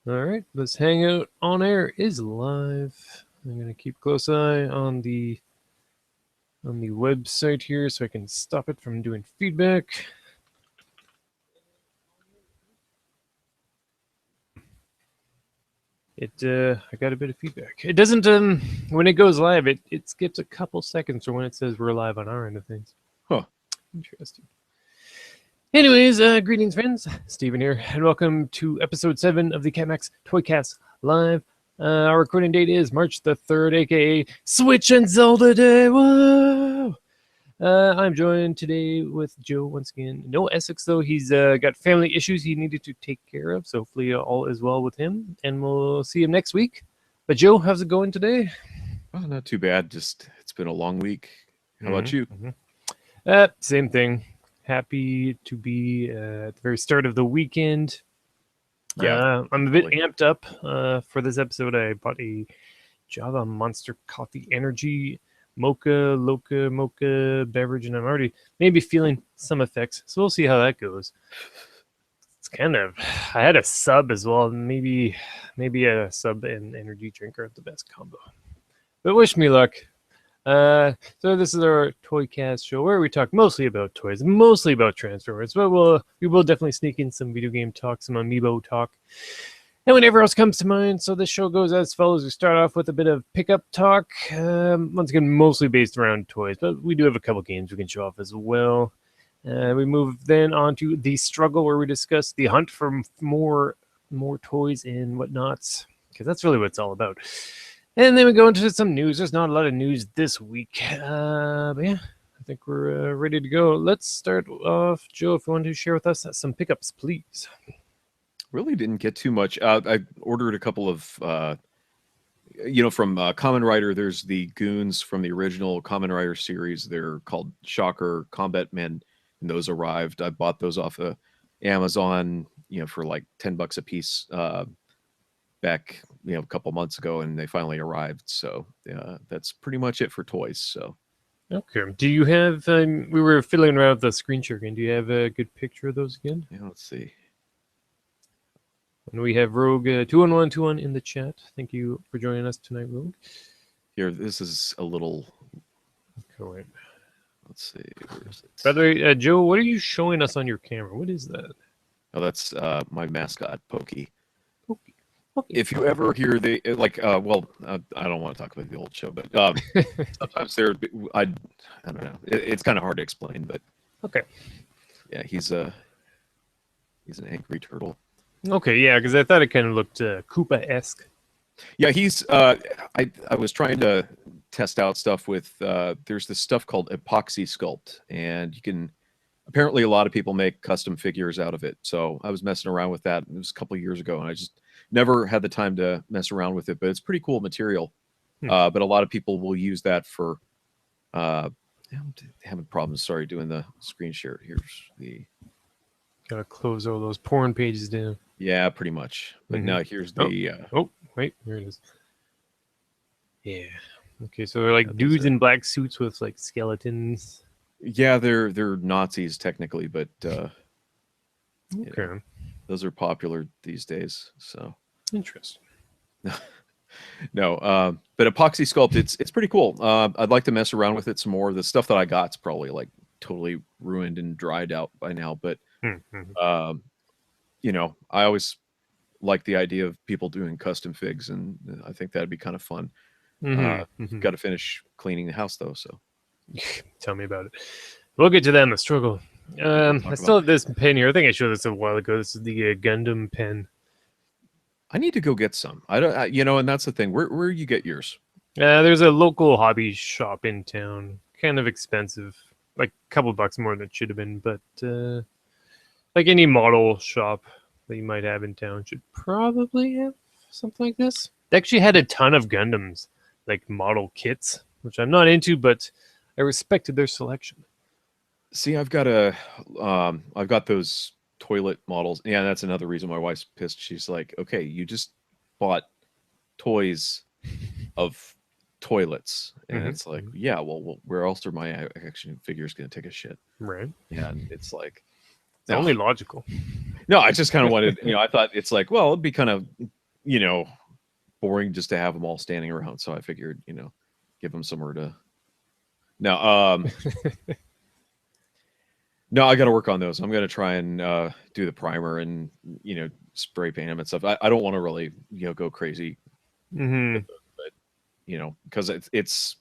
All right, this hangout on air is live. I'm gonna keep a close eye on the website here so I can stop it from doing feedback. I got a bit of feedback. It doesn't when it goes live, it skips a couple seconds from when it says we're live on our end of things. Huh. Interesting. Anyways, greetings, friends. Steven here, and welcome to episode 7 of the CAPMAX TOYCAST live. Our recording date is March the 3rd, aka Switch and Zelda Day. Whoa! I'm joined today with Joe once again. No Essex, though. He's got family issues he needed to take care of, so hopefully all is well with him, and we'll see him next week. But Joe, how's it going today? Well, not too bad. Just it's been a long week. How about you? Same thing. Happy to be at the very start of the weekend. Yeah, I'm a bit amped up for this episode. I bought a Java Monster Coffee Energy Mocha Loca Mocha beverage, and I'm already maybe feeling some effects. So we'll see how that goes. It's kind of. I had a sub as well. Maybe a sub and energy drink are the best combo. But wish me luck. So this is our TOYCAST show where we talk mostly about toys, mostly about Transformers, but we will definitely sneak in some video game talk, some amiibo talk, and whatever else comes to mind. So this show goes as follows. We start off with a bit of pickup talk, once again mostly based around toys, but we do have a couple games we can show off as well. We move then on to the struggle, where we discuss the hunt for more toys and whatnots, because that's really what it's all about. And then we go into some news. There's not a lot of news this week. But yeah, I think we're ready to go. Let's start off. Joe, if you want to share with us some pickups, please. really didn't get too much. I ordered a couple of, from Kamen Rider. There's the goons from the original Kamen Rider series. They're called Shocker Combat Men, and those arrived. I bought those off of Amazon, for like $10 a piece. Back a couple months ago, and they finally arrived, so that's pretty much it for toys. So Okay. Do you have? We were fiddling around with the screen share again. Do you have a good picture of those again? yeah, let's see. And we have Rogue 21121 in the chat. Thank you for joining us tonight, Rogue. Here, this is a little. Okay. Let's see. Where is it? By the way, Joe, what are you showing us on your camera? What is that? Oh, that's my mascot, Pokey. Okay. If you ever hear I don't want to talk about the old show, but sometimes I don't know. It's kind of hard to explain, but Okay. yeah, he's an angry turtle. Okay, yeah, because I thought it kind of looked Koopa-esque. Yeah, he's. I was trying to test out stuff with. There's this stuff called epoxy sculpt, and you can. Apparently, a lot of people make custom figures out of it. So I was messing around with that. It was a couple of years ago, and I just never had the time to mess around with it. But it's pretty cool material. But a lot of people will use that for. I'm having problems. Sorry, doing the screen share. Here's the. Gotta close all those porn pages down. Yeah, pretty much. But now here's the. Oh, wait, here it is. Yeah. Okay, so they're like dudes in black suits with like skeletons. Yeah, they're Nazis technically, but Okay. those are popular these days. So Interesting. no, but epoxy sculpt, it's pretty cool. I'd like to mess around with it some more. The stuff that I got's probably like totally ruined and dried out by now, but I always like the idea of people doing custom figs, and I think that'd be kind of fun. Got to finish cleaning the house though, so. Tell me about it. We'll get to that in the struggle. I still have this pen here. I think I showed this a while ago. This is the Gundam pen. I need to go get some. I don't, and that's the thing. Where you get yours? There's a local hobby shop in town. Kind of expensive, like a couple bucks more than it should have been. But like any model shop that you might have in town should probably have something like this. They actually had a ton of Gundams, like model kits, which I'm not into, but I respected their selection. See, I've got those toilet models. Yeah, that's another reason my wife's pissed. She's like, okay, you just bought toys of toilets. And it's like, yeah, well, where else are my action figures going to take a shit? Right. Yeah, and it's like... It's only logical. No, I just kind of wanted, I thought it's like, well, it'd be kind of, boring just to have them all standing around. So I figured, give them somewhere to. No, no, I got to work on those. I'm going to try and do the primer and spray paint them and stuff. I don't want to really go crazy, Mm-hmm. but because it's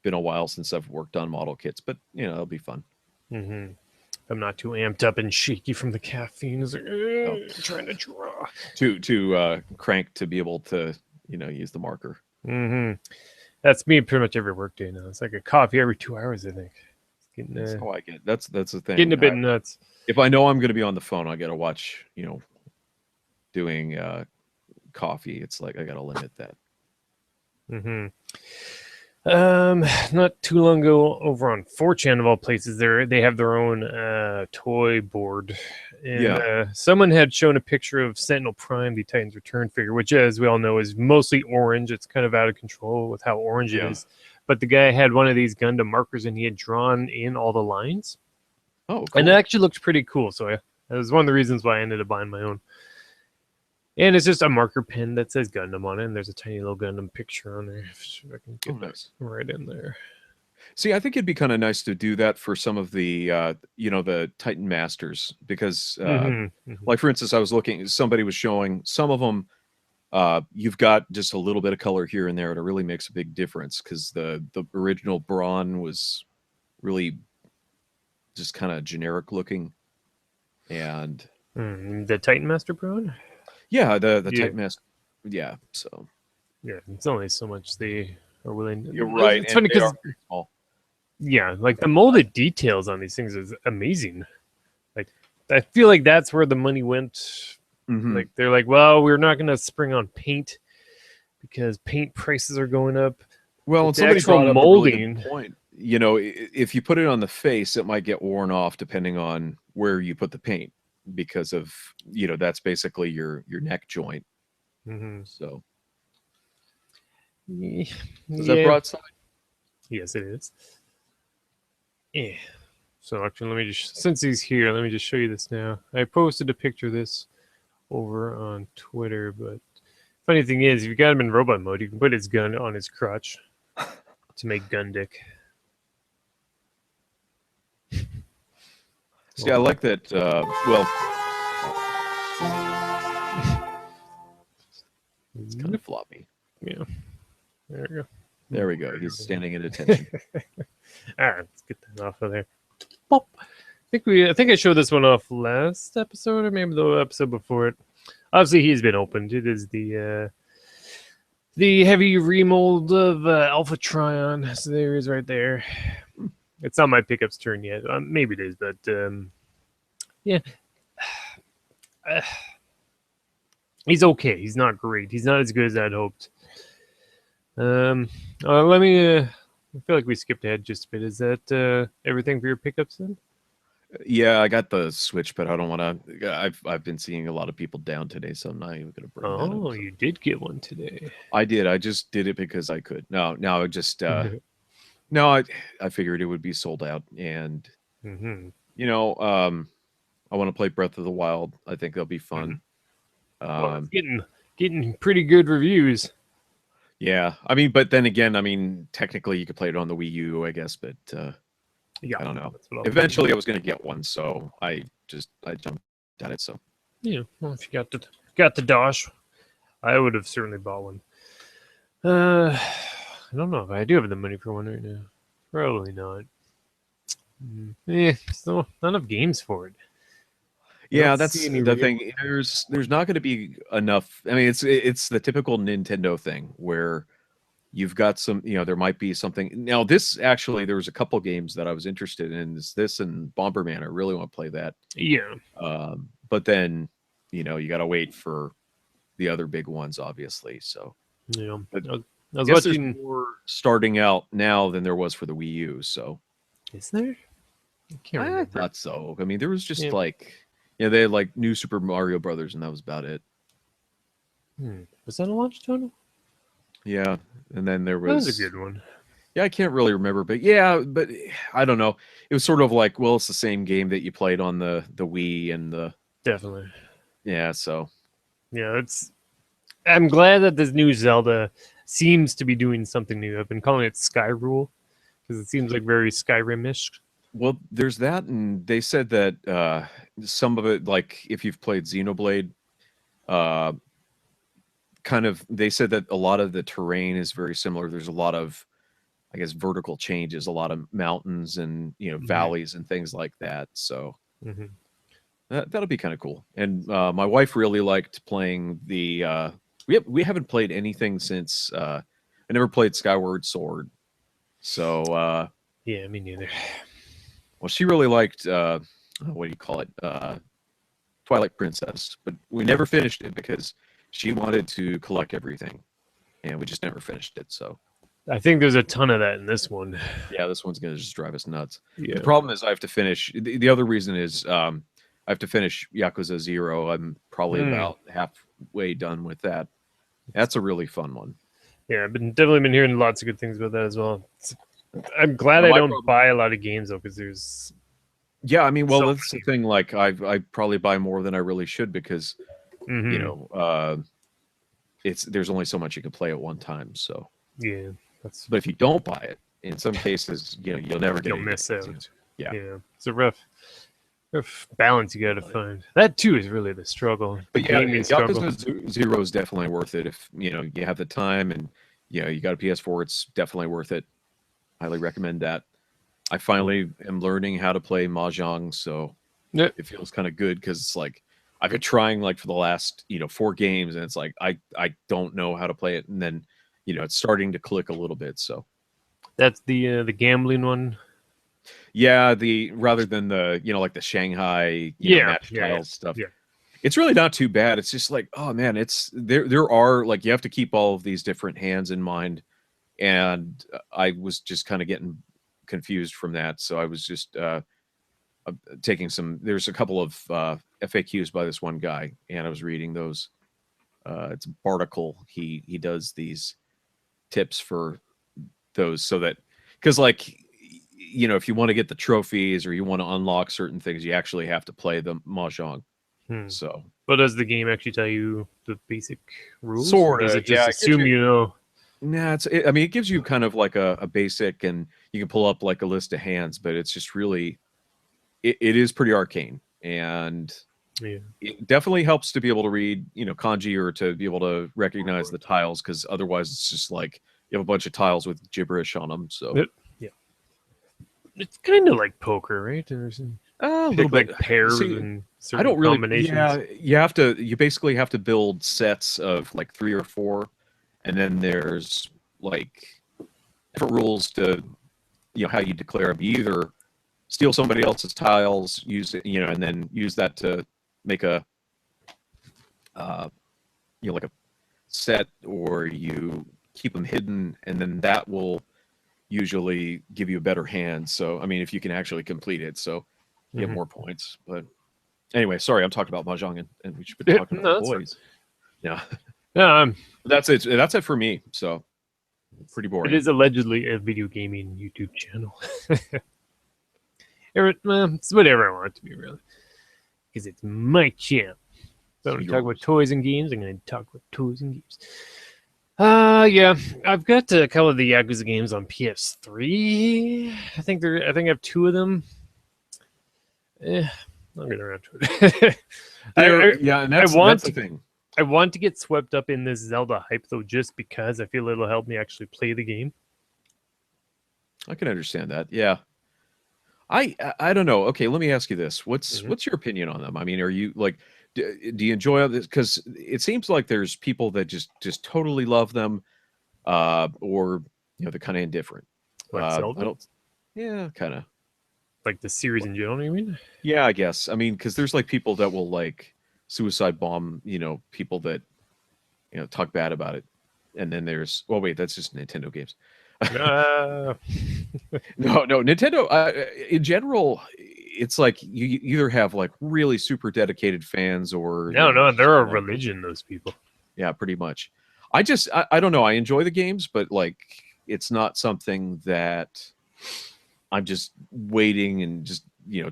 been a while since I've worked on model kits, but it'll be fun. Mm-hmm. I'm not too amped up and shaky from the caffeine. It's like, trying to draw. To crank to be able to use the marker. Mm-hmm. That's me pretty much every workday now. It's like a coffee every 2 hours, I think. That's how I get. That's the thing. Getting a bit nuts. If I know I'm going to be on the phone, I got to watch. Doing coffee. It's like I got to limit that. Mm-hmm. Not too long ago, over on 4chan of all places, they have their own toy board, and someone had shown a picture of Sentinel Prime, the Titans Return figure, which, as we all know, is mostly orange. It's kind of out of control with how orange it is. But the guy had one of these Gundam markers, and he had drawn in all the lines. Oh, cool. And it actually looked pretty cool. So that was one of the reasons why I ended up buying my own. And it's just a marker pen that says Gundam on it, and there's a tiny little Gundam picture on there. If I can get that right in there. See, I think it'd be kind of nice to do that for some of the, the Titan Masters, because, like, for instance, I was looking, somebody was showing some of them, you've got just a little bit of color here and there, and it really makes a big difference, because the original Brawn was really just kind of generic looking, and... the Titan Master Brawn? Yeah, the Titan Master. Yeah, so... Yeah, it's only so much they are willing... You're right. It's funny because... Yeah, like the molded details on these things is amazing. Like, I feel like that's where the money went. Like, they're like, well, we're not going to spring on paint because paint prices are going up. Well, and somebody brought up a really good point. If you put it on the face, it might get worn off depending on where you put the paint, because of, that's basically your neck joint. So, is that broadside? Yes, it is. Yeah. So actually, let me just, since he's here, let me just show you this now. I posted a picture of this over on Twitter, but funny thing is, if you got him in robot mode, you can put his gun on his crotch to make gun dick. See, I like that. It's kind of floppy. Yeah. There we go. There we go. He's standing at attention. All right, let's get that off of there. Pop. I think I showed this one off last episode, or maybe the episode before it. Obviously, he's been opened. It is the heavy remold of Alpha Trion. So there he is, right there. It's not my pickup's turn yet. Maybe it is, but yeah. He's okay. He's not great. He's not as good as I'd hoped. Let me. I feel like we skipped ahead just a bit. Is that everything for your pickups then? Yeah, I got the Switch, but I don't want to. I've been seeing a lot of people down today, so I'm not even going to bring that up. Oh, you did get one today. I did. I just did it because I could. No, I just. No, I figured it would be sold out, and I want to play Breath of the Wild. I think that'll be fun. Well, getting pretty good reviews. Yeah, but then again, technically you could play it on the Wii U, I guess, but I don't know. Eventually, I was going to get one, so I jumped at it. So yeah, well, if you got the DOS, I would have certainly bought one. I don't know if I do have the money for one right now. Probably not. Still not enough games for it. Yeah, that's the thing. There's not going to be enough. It's the typical Nintendo thing where you've got some, there might be something. Now, there was a couple games that I was interested in. This and Bomberman. I really want to play that. Yeah. But then, you got to wait for the other big ones, obviously. So yeah. But I was watching there's more starting out now than there was for the Wii U. So is there? I can't remember. I thought so. there was just they had like New Super Mario Brothers, and that was about it. Was that a launch title? Yeah, and then there was... That was a good one. Yeah, I can't really remember, but I don't know. It was sort of like, well, it's the same game that you played on the Wii and the Definitely. Yeah, so Yeah, I'm glad that this new Zelda seems to be doing something new. I've been calling it Sky Rule because it seems like very Skyrim-ish. well, there's that, and they said that some of it, like if you've played Xenoblade, uh, kind of, they said that a lot of the terrain is very similar. There's a lot of, I guess, vertical changes, a lot of mountains and Mm-hmm. valleys and things like that. So Mm-hmm. that'll be kind of cool. And my wife really liked playing the. We haven't played anything since. I never played Skyward Sword, so Yeah, me neither. well, she really liked. What do you call it? Twilight Princess, but we never finished it because she wanted to collect everything, and we just never finished it. So I think there's a ton of that in this one. yeah, this one's gonna just drive us nuts. Yeah. The problem is I have to finish. The other reason is I have to finish Yakuza Zero. I'm probably Hmm. about halfway done with that. That's a really fun one. Yeah, I've definitely been hearing lots of good things about that as well. I'm glad Now, I my don't problem, buy a lot of games though, because there's yeah, I mean, well, so that's the thing. Like, I probably buy more than I really should because many. you Hmm. know, it's there's only so much you can play at one time. So, Yeah, that's but if you don't buy it, in some cases, you'll never get you'll it again. miss out. Yeah. Yeah, it's a rough balance you got to find. That too is really the struggle, the But yeah, gaming struggle. Yakuza Zero is definitely worth it if you have the time and you got a PS4. It's definitely worth it. Highly recommend that. I finally am learning how to play mahjong, so Yeah, it feels kind of good because it's like I've been trying like for the last 4 games, and it's like I don't know how to play it, and then it's starting to click a little bit. So that's the gambling one. yeah, the rather than the like the Shanghai Yeah, match yeah, yeah, tiles stuff. yeah. It's really not too bad. It's just like, oh man, it's there are like you have to keep all of these different hands in mind. And I was just kind of getting confused from that. So I was just taking there's a couple of FAQs by this one guy, and I was reading those. It's Barticle. He does these tips for those so that because like if you want to get the trophies or you want to unlock certain things, you actually have to play the mahjong. Hmm. So But does the game actually tell you the basic rules, or sort does of, it just yeah. It gives assume you you know? nah. I mean, it gives you kind of like a basic, and you can pull up like a list of hands, but it's just really it is pretty arcane, and Yeah. it definitely helps to be able to read kanji or to be able to recognize the tiles because otherwise it's just like you have a bunch of tiles with gibberish on them. So Yeah. It's kind of like poker, right? There's a little pick bit. like pairs See, and I certain don't really. combinations. Yeah, you basically have to build sets of like 3 or 4, and then there's like different rules to how you declare them. You either steal somebody else's tiles, use it, and then use that to make a uh, like a set, or you keep them hidden, and then that will usually give you a better hand. So, I mean, if you can actually complete it, so you have Hmm. more points. But anyway, sorry, I'm talking about mahjong, and we should be talking about No, that's fine. boys. Yeah, Yeah, that's it. That's it for me. So pretty it boring. is allegedly a video gaming YouTube channel. It's whatever I want it to be, really, because it's my channel. So I'm going to talk about Yours. toys and games. I'm going to talk about toys and games. Yeah, I've got a couple of the Yakuza games on PS3. I think I have 2 of them. I'll get around to it. Yeah, and I that's want the to thing. I want to get swept up in this Zelda hype though, just because I feel it'll help me actually play the game. I can understand that. Yeah. I don't know. Okay, let me ask you this. Mhm. What's your opinion on them? I mean, are you like do you enjoy this? Because it seems like there's people that just totally love them, or they're kind of indifferent. Like I Zelda, don't. Yeah, kind of. like the series in general. You mean? Yeah, I guess. I mean, because there's like people that will like suicide bomb, people that talk bad about it, and then there's wait, that's just Nintendo games. Uh, No, Nintendo. In general, it's like you either have like really super dedicated fans, or no, just they're a kind of religion. Those people. yeah, pretty much. I don't know. I enjoy the games, but like it's not something that I'm just waiting and just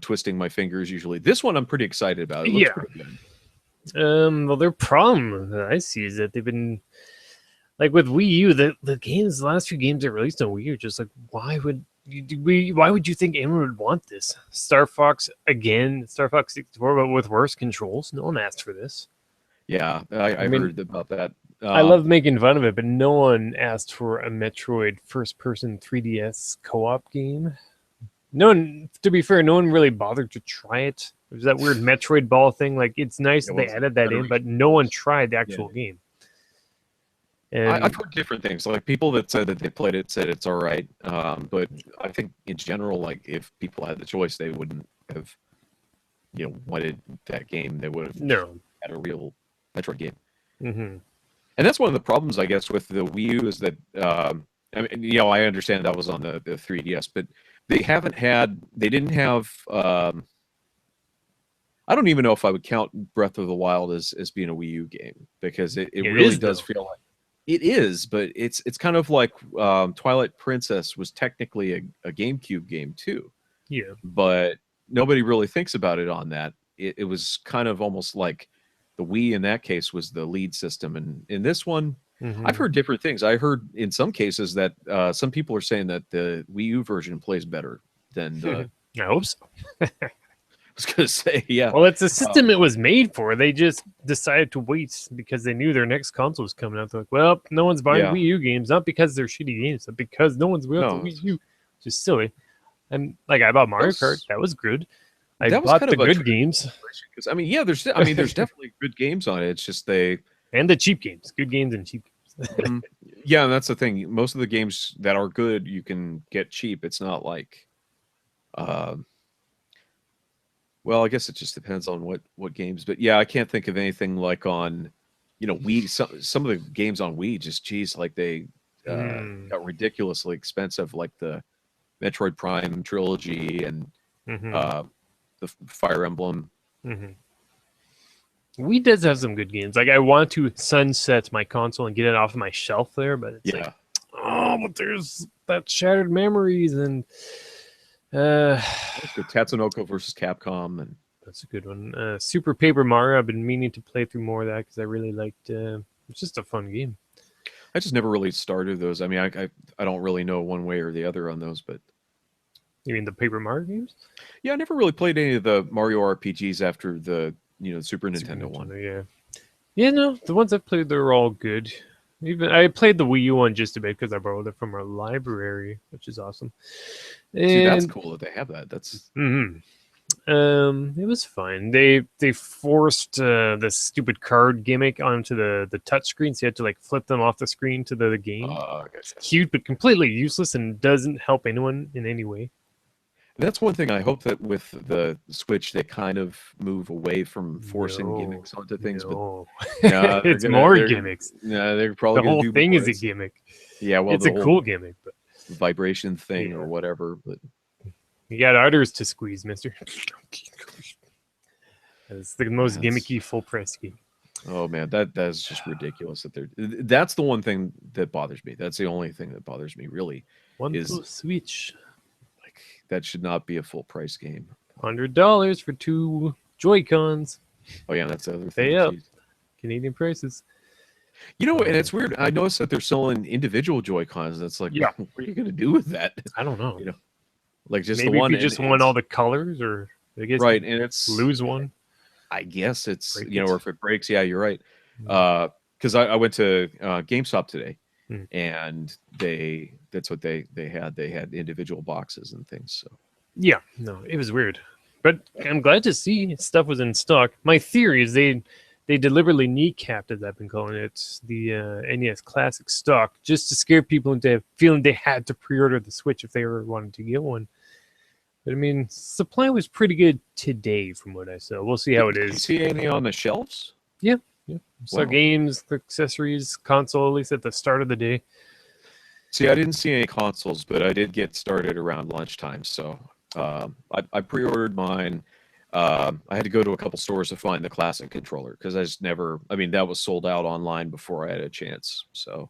twisting my fingers usually. This one I'm pretty excited about. It looks Yeah. pretty good. Well, their problem that I see is that they've been like with Wii U, the last few games they released on Wii U, just like why would you think anyone would want this? Star Fox 64, but with worse controls. No one asked for this. Yeah, I mean, heard about that. I love making fun of it, but no one asked for a Metroid first-person 3DS co-op game. No one, to be fair, no one really bothered to try it. It was that weird Metroid ball thing. Like, it's nice that they added that in, but no one tried the actual game. And I've heard different things. Like people that said that they played it said it's all right, but I think in general, like if people had the choice, they wouldn't have, wanted that game. They would have had a real Metroid game. Mm-hmm. And that's one of the problems, I guess, with the Wii U is that I mean, I understand that was on the 3DS, but they didn't have. I don't even know if I would count Breath of the Wild as being a Wii U game because it really does feel like it is, but it's kind of like Twilight Princess was technically a GameCube game too. Yeah, but nobody really thinks about it on that. It was kind of almost like the Wii in that case was the lead system, and in this one, I've heard different things. I heard in some cases that some people are saying that the Wii U version plays better than the. I hope so. I was gonna say, yeah. Well, it's a system it was made for. They just decided to wait because they knew their next console was coming out. They're like, well, no one's buying Wii U games, not because they're shitty games, but because no one's buying the Wii U. Just silly. And like I bought Mario Kart, that was good. I bought the good games. Because I mean, there's definitely good games on it. It's just and the cheap games, good games and cheap games. Yeah, and that's the thing. Most of the games that are good, you can get cheap. It's not like, well, I guess it just depends on what games. But yeah, I can't think of anything like on, Wii. Some of the games on Wii, just like they got ridiculously expensive, like the Metroid Prime trilogy and the Fire Emblem. Wii does have some good games. Like I want to sunset my console and get it off of my shelf there, but it's like, but there's that Shattered Memories and Tatsunoko versus Capcom, and that's a good one. Super Paper Mario. I've been meaning to play through more of that because I really liked. It's just a fun game. I just never really started those. I mean, I don't really know one way or the other on those, but. You mean the Paper Mario games? Yeah, I never really played any of the Mario RPGs after the Super Nintendo one. Yeah, no, the ones I've played, they're all good. Even I played the Wii U one just a bit because I borrowed it from our library, which is awesome. See, that's cool that they have that. That's it was fine. They forced the stupid card gimmick onto the touch screen, so you had to like flip them off the screen to the game. It's cute, but completely useless and doesn't help anyone in any way. That's one thing I hope that with the Switch they kind of move away from forcing gimmicks onto things. But it's more gimmicks. Yeah, they're probably the whole thing is a gimmick. Yeah, well, it's a cool gimmick, but vibration thing or whatever. But you got udders to squeeze, mister. It's the most gimmicky full price game. Oh man, that's just ridiculous that that's the one thing that bothers me. That's the only thing that bothers me really. Switch. That should not be a full price game. $100 for 2 Joy-Cons. Oh yeah, that's the other thing. Pay up. Canadian prices. And it's weird. I noticed that they're selling individual Joy-Cons. That's like, what are you going to do with that? I don't know. Like just maybe the one. If you just want all the colors, or I guess right, and it's lose one. I guess it's or if it breaks, yeah, you're right. Because I went to GameStop today. And that's what they had. They had individual boxes and things. So yeah, no, it was weird, but I'm glad to see stuff was in stock. My theory is they deliberately kneecapped, as I've been calling it, the NES Classic stock, just to scare people into feeling they had to pre-order the Switch if they ever wanted to get one. But I mean, supply was pretty good today, from what I saw. We'll see how it is. Did you see anything on the shelves? Yeah. So games, accessories, console, at least at the start of the day. See, I didn't see any consoles, but I did get started around lunchtime. So I pre-ordered mine. I had to go to a couple stores to find the classic controller because I just never. I mean, that was sold out online before I had a chance. So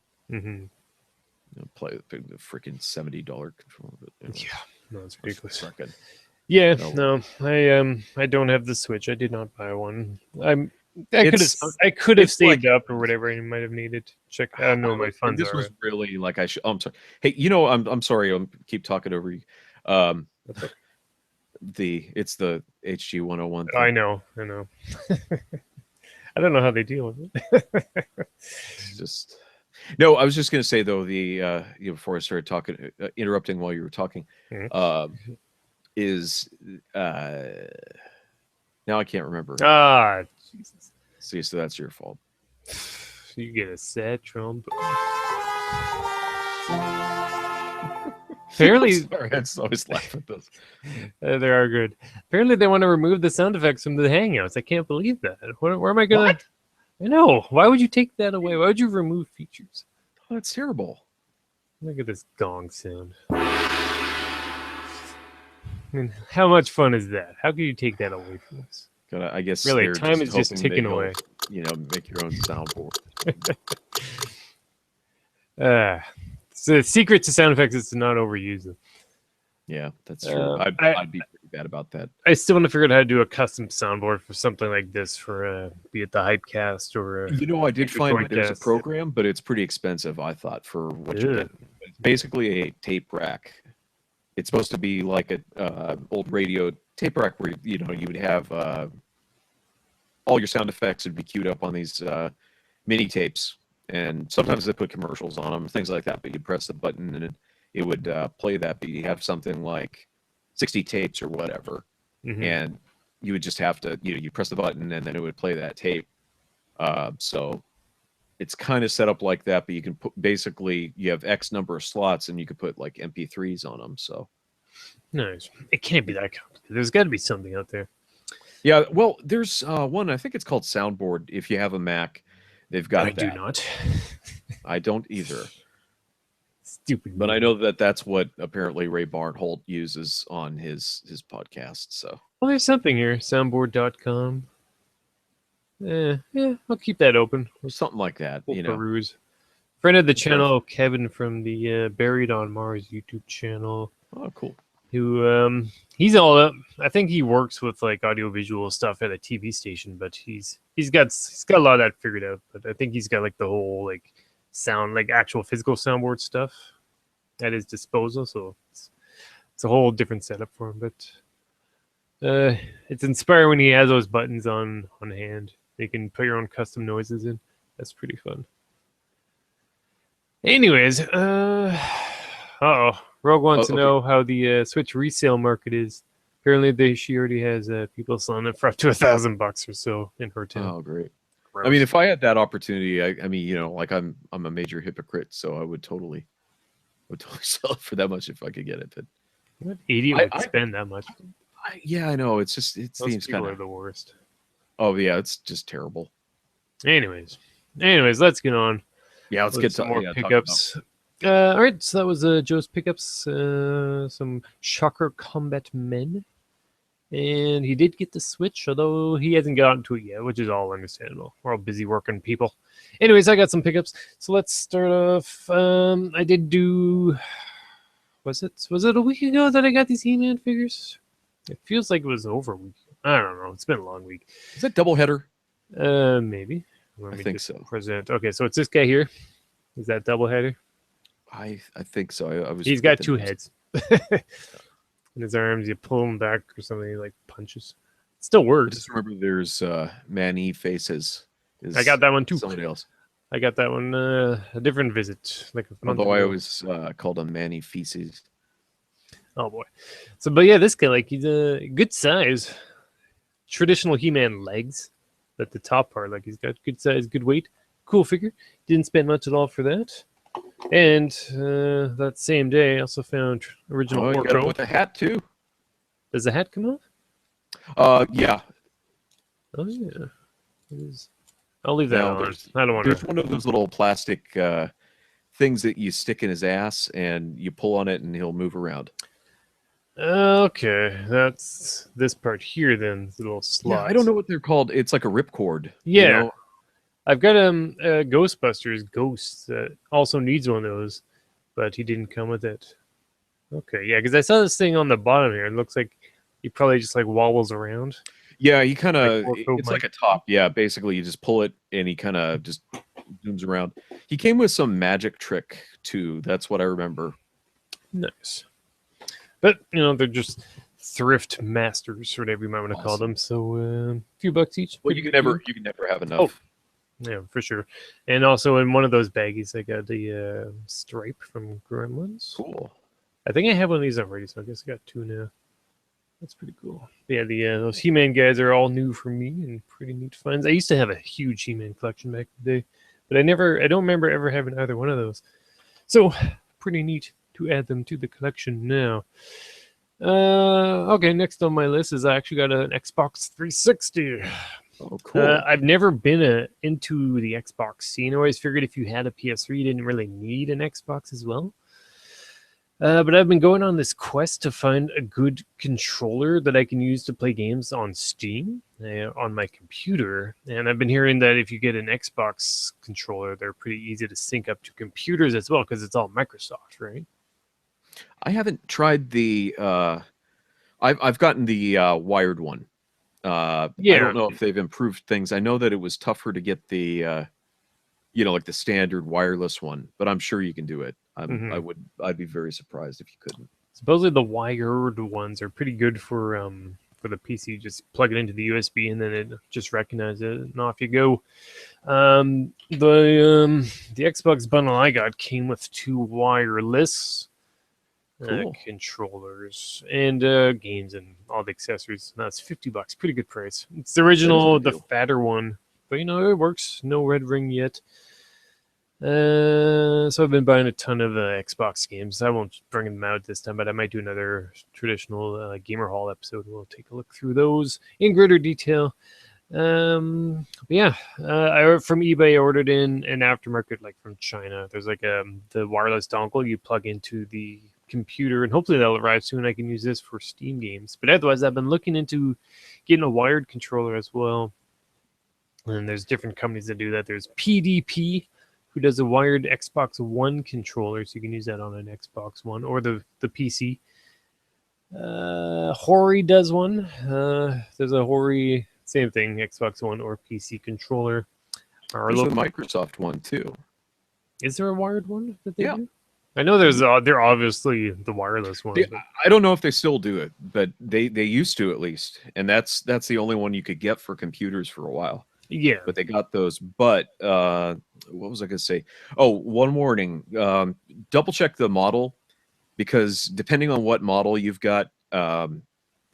play the freaking $70 controller. Yeah, no, it's ridiculous. Yeah, Oh, no, I don't have the Switch. I did not buy one. it's I could have it's like saved up or whatever I might have needed. Check. I don't know what oh, my and funds this was are. really like I should. I'm sorry. Hey, I'm sorry. I'm keep talking over you. Um, That's okay. it's the HG 101 I thing. know. I know. I don't know how they deal with it. It's just no. I was just gonna say though before I started talking, interrupting while you were talking, Mhm. um, is uh now I can't remember. Ah, Jesus. See, so that's your fault. You get a sad trombone. I'm Apparently, sorry, I just always laugh at those. they are good. Apparently, they want to remove the sound effects from the Hangouts. I can't believe that. Where am I gonna? What? I know. Why would you take that away? Why would you remove features? Oh, that's terrible. Look at this gong sound. I mean, how much fun is that? How could you take that away from us? I guess Really, they're time just is just hoping that ticking you'll, away. make your own soundboard. Uh, so the secret to sound effects is to not overuse them. Yeah, that's true. I I'd be pretty bad about that. I still want to figure out how to do a custom soundboard for something like this for be it the Hypecast or I did future find there's a Toycast. program, but it's pretty expensive, I thought, for what you're Ugh. getting. It's basically a tape rack. It's supposed to be like a old radio tape rack where you would have all your sound effects would be queued up on these mini tapes, and sometimes they put commercials on them, things like that. But you press the button and it would play that. But you have something like 60 tapes or whatever, Mhm. and you would just have to you press the button and then it would play that tape. So it's kind of set up like that, but you can put basically you have X number of slots and you could put like MP3s on them. So Nice. It can't be that complicated. There's got to be something out there. yeah, well, there's one I think it's called Soundboard. If you have a Mac, they've I got do that. not. I don't either, Stupid. but I Me. know that that's what apparently Ray Barnholt uses on his podcast. So Well, there's something here. Soundboard.com. Yeah, I'll keep that open. something like that, We'll peruse. Friend of the channel, Kevin from the Buried on Mars YouTube channel. Oh, cool. Who he's all up. I think he works with like audiovisual stuff at a TV station, but he's got a lot of that figured out. But I think he's got like the whole like sound, like actual physical soundboard stuff at his disposal. So it's a whole different setup for him. But it's inspiring when he has those buttons on hand. You can put your own custom noises in. That's pretty fun. Anyways, Rogue wants to Okay. know how the Switch resale market is. Apparently, she already has people selling it for up to $1,000 or so in her town. Oh, great. Gross. I mean, if I had that opportunity, I mean, like I'm a major hypocrite, so I would totally sell it for that much if I could get it. But what idiot would spend that much? yeah, I know. It Those seems people kind are of. the worst. Oh yeah, it's just terrible. Anyways, let's get on. Yeah, let's get some to more yeah, pickups. All right, so that was Joe's pickups. Some Shocker Combat Men. And he did get the Switch, although he hasn't gotten to it yet, which is all understandable. We're all busy working people. Anyways, I got some pickups. So let's start off. I did do. Was it a week ago that I got these He-Man figures? It feels like it was over a week. I don't know. It's been a long week. Is that doubleheader? Maybe. I think so. Present. Okay, so it's this guy here. Is that doubleheader? I think so. I was. He's got two heads. In his arms, you pull him back or something, he like punches. It still I works. just remember there's Manny Faces. I got that one too. Somebody else. I got that one a different visit, like a month Although I ago. always called him Manny Feces. Oh boy. So, but yeah, this guy, like, he's a good size, traditional He-Man legs. At the top part, like, he's got good size, good weight, cool figure. Didn't spend much at all for that. And that same day, I also found original Oh, you got it Orko. with a hat too. Does the hat come off? Yeah. Oh yeah, it is. I'll leave that No, on. I don't want There's to. one of those little plastic things that you stick in his ass and you pull on it and he'll move around. Okay, that's this part here. Then the little slot. Yeah, I don't know what they're called. It's like a ripcord. Yeah, I've got Ghostbusters Ghost that also needs one of those, but he didn't come with it. Okay, yeah, because I saw this thing on the bottom here. It looks like he probably just like wobbles around. Yeah, he kind Like of Orko it's like might. a top. Yeah, basically you just pull it and he kind of just zooms around. He came with some magic trick too. That's what I remember. Nice. But they're just thrift masters, or whatever you might want to call them. Awesome. So a few bucks each, Well, pretty good deal. you can never have Oh, enough. yeah, for sure. And also in one of those baggies, I got the stripe from Gremlins. Cool. I think I have one of these already, so I guess I got two now. That's pretty cool. Yeah, the those He-Man guys are all new for me and pretty neat finds. I used to have a huge He-Man collection back in the day, but I don't remember ever having either one of those. So pretty neat to add them to the collection now. Okay, next on my list is I actually got an Xbox 360. Oh, cool. I've never been into the Xbox scene. I always figured if you had a PS3, you didn't really need an Xbox as well. But I've been going on this quest to find a good controller that I can use to play games on Steam on my computer. And I've been hearing that if you get an Xbox controller, they're pretty easy to sync up to computers as well because it's all Microsoft, right? I haven't tried the I've gotten the wired one. I Yeah. don't know if they've improved things. I know that it was tougher to get the like the standard wireless one, but I'm sure you can do it. Mhm. I'd be very surprised if you couldn't. Supposedly the wired ones are pretty good for the PC. Just plug it into the USB and then it just recognizes it, and off you go. The Xbox bundle I got came with two wireless Cool. controllers and games and all the accessories. That's $50, pretty good price. It's the That is a original, good the deal. fatter one, but it works. No red ring yet. So I've been buying a ton of Xbox games. I won't bring them out this time, but I might do another traditional gamer haul episode. We'll take a look through those in greater detail. But yeah, I from eBay ordered in an aftermarket like from China. There's like the wireless dongle you plug into the computer, and hopefully that'll arrive soon. I can use this for Steam games. But otherwise, I've been looking into getting a wired controller as well. And there's different companies that do that. There's PDP, who does a wired Xbox One controller, so you can use that on an Xbox One or the PC. Hori does one. There's a Hori, same thing, Xbox One or PC controller. Our There's a local, Microsoft one too. is there a wired one that they Yeah. do? I know there's they're obviously the wireless one. They, But I don't know if they still do it, but they used to at least, and that's the only one you could get for computers for a while. yeah. But they got those. But what was I going to say? Oh, one warning: double check the model, because depending on what model you've got,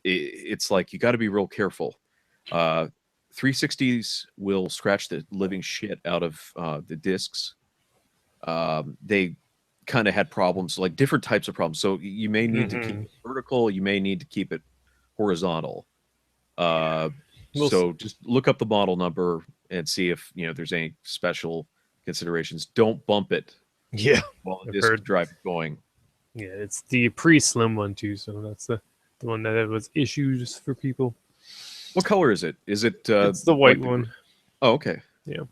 it's like you got to be real careful. 360s will scratch the living shit out of the discs. They kind of had problems, like different types of problems. So you may need to keep Hmm. it vertical. You may need to keep it horizontal. Uh, We'll see. so just look up the model number and see if there's any special considerations. Don't bump it Yeah, while the I've disk heard. drive is going. Yeah, it's the pre-slim one too, so that's the one that was issues for people. What color is it? Is it It's the white like the? one. Oh, okay. Yeah,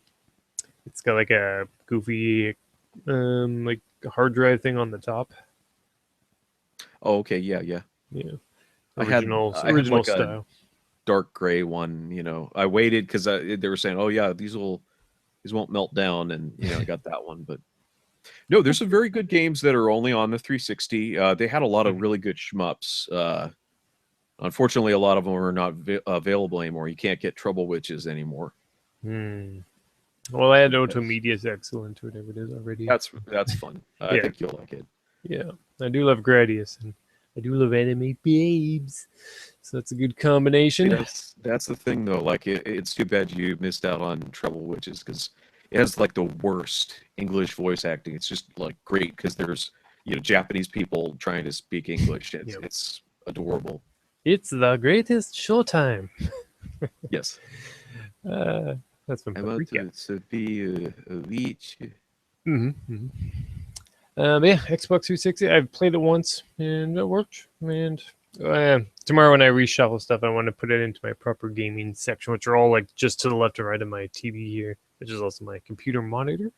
it's got like a goofy, like hard drive thing on the top. Oh, okay. Yeah, yeah. Yeah, I had original like a style. dark gray one. I waited because they were saying, "Oh yeah, these won't melt down," and I got that one. But no, there's some very good games that are only on the 360. They had a lot of Mhm. really good shmups. Unfortunately, a lot of them are not available anymore. You can't get Trouble Witches anymore. Hmm. Well, I had Auto Yes. Media's excellent, whatever it is already. That's fun. I Yeah, think you'll like it. yeah. I do love Gradius, and I do love anime babes, so that's a good See, combination. that's the thing though. Like it's too bad you missed out on Trouble Witches because it has like the worst English voice acting. It's just like great because there's Japanese people trying to speak English. Yep. It's adorable. It's the greatest showtime. Yes. Uh, that's from I want Paprika. to be a witch. Mm-hmm. Yeah, Xbox 360. I've played it once and it worked. And tomorrow when I reshuffle stuff, I want to put it into my proper gaming section, which are all like just to the left and right of my TV here, which is also my computer monitor.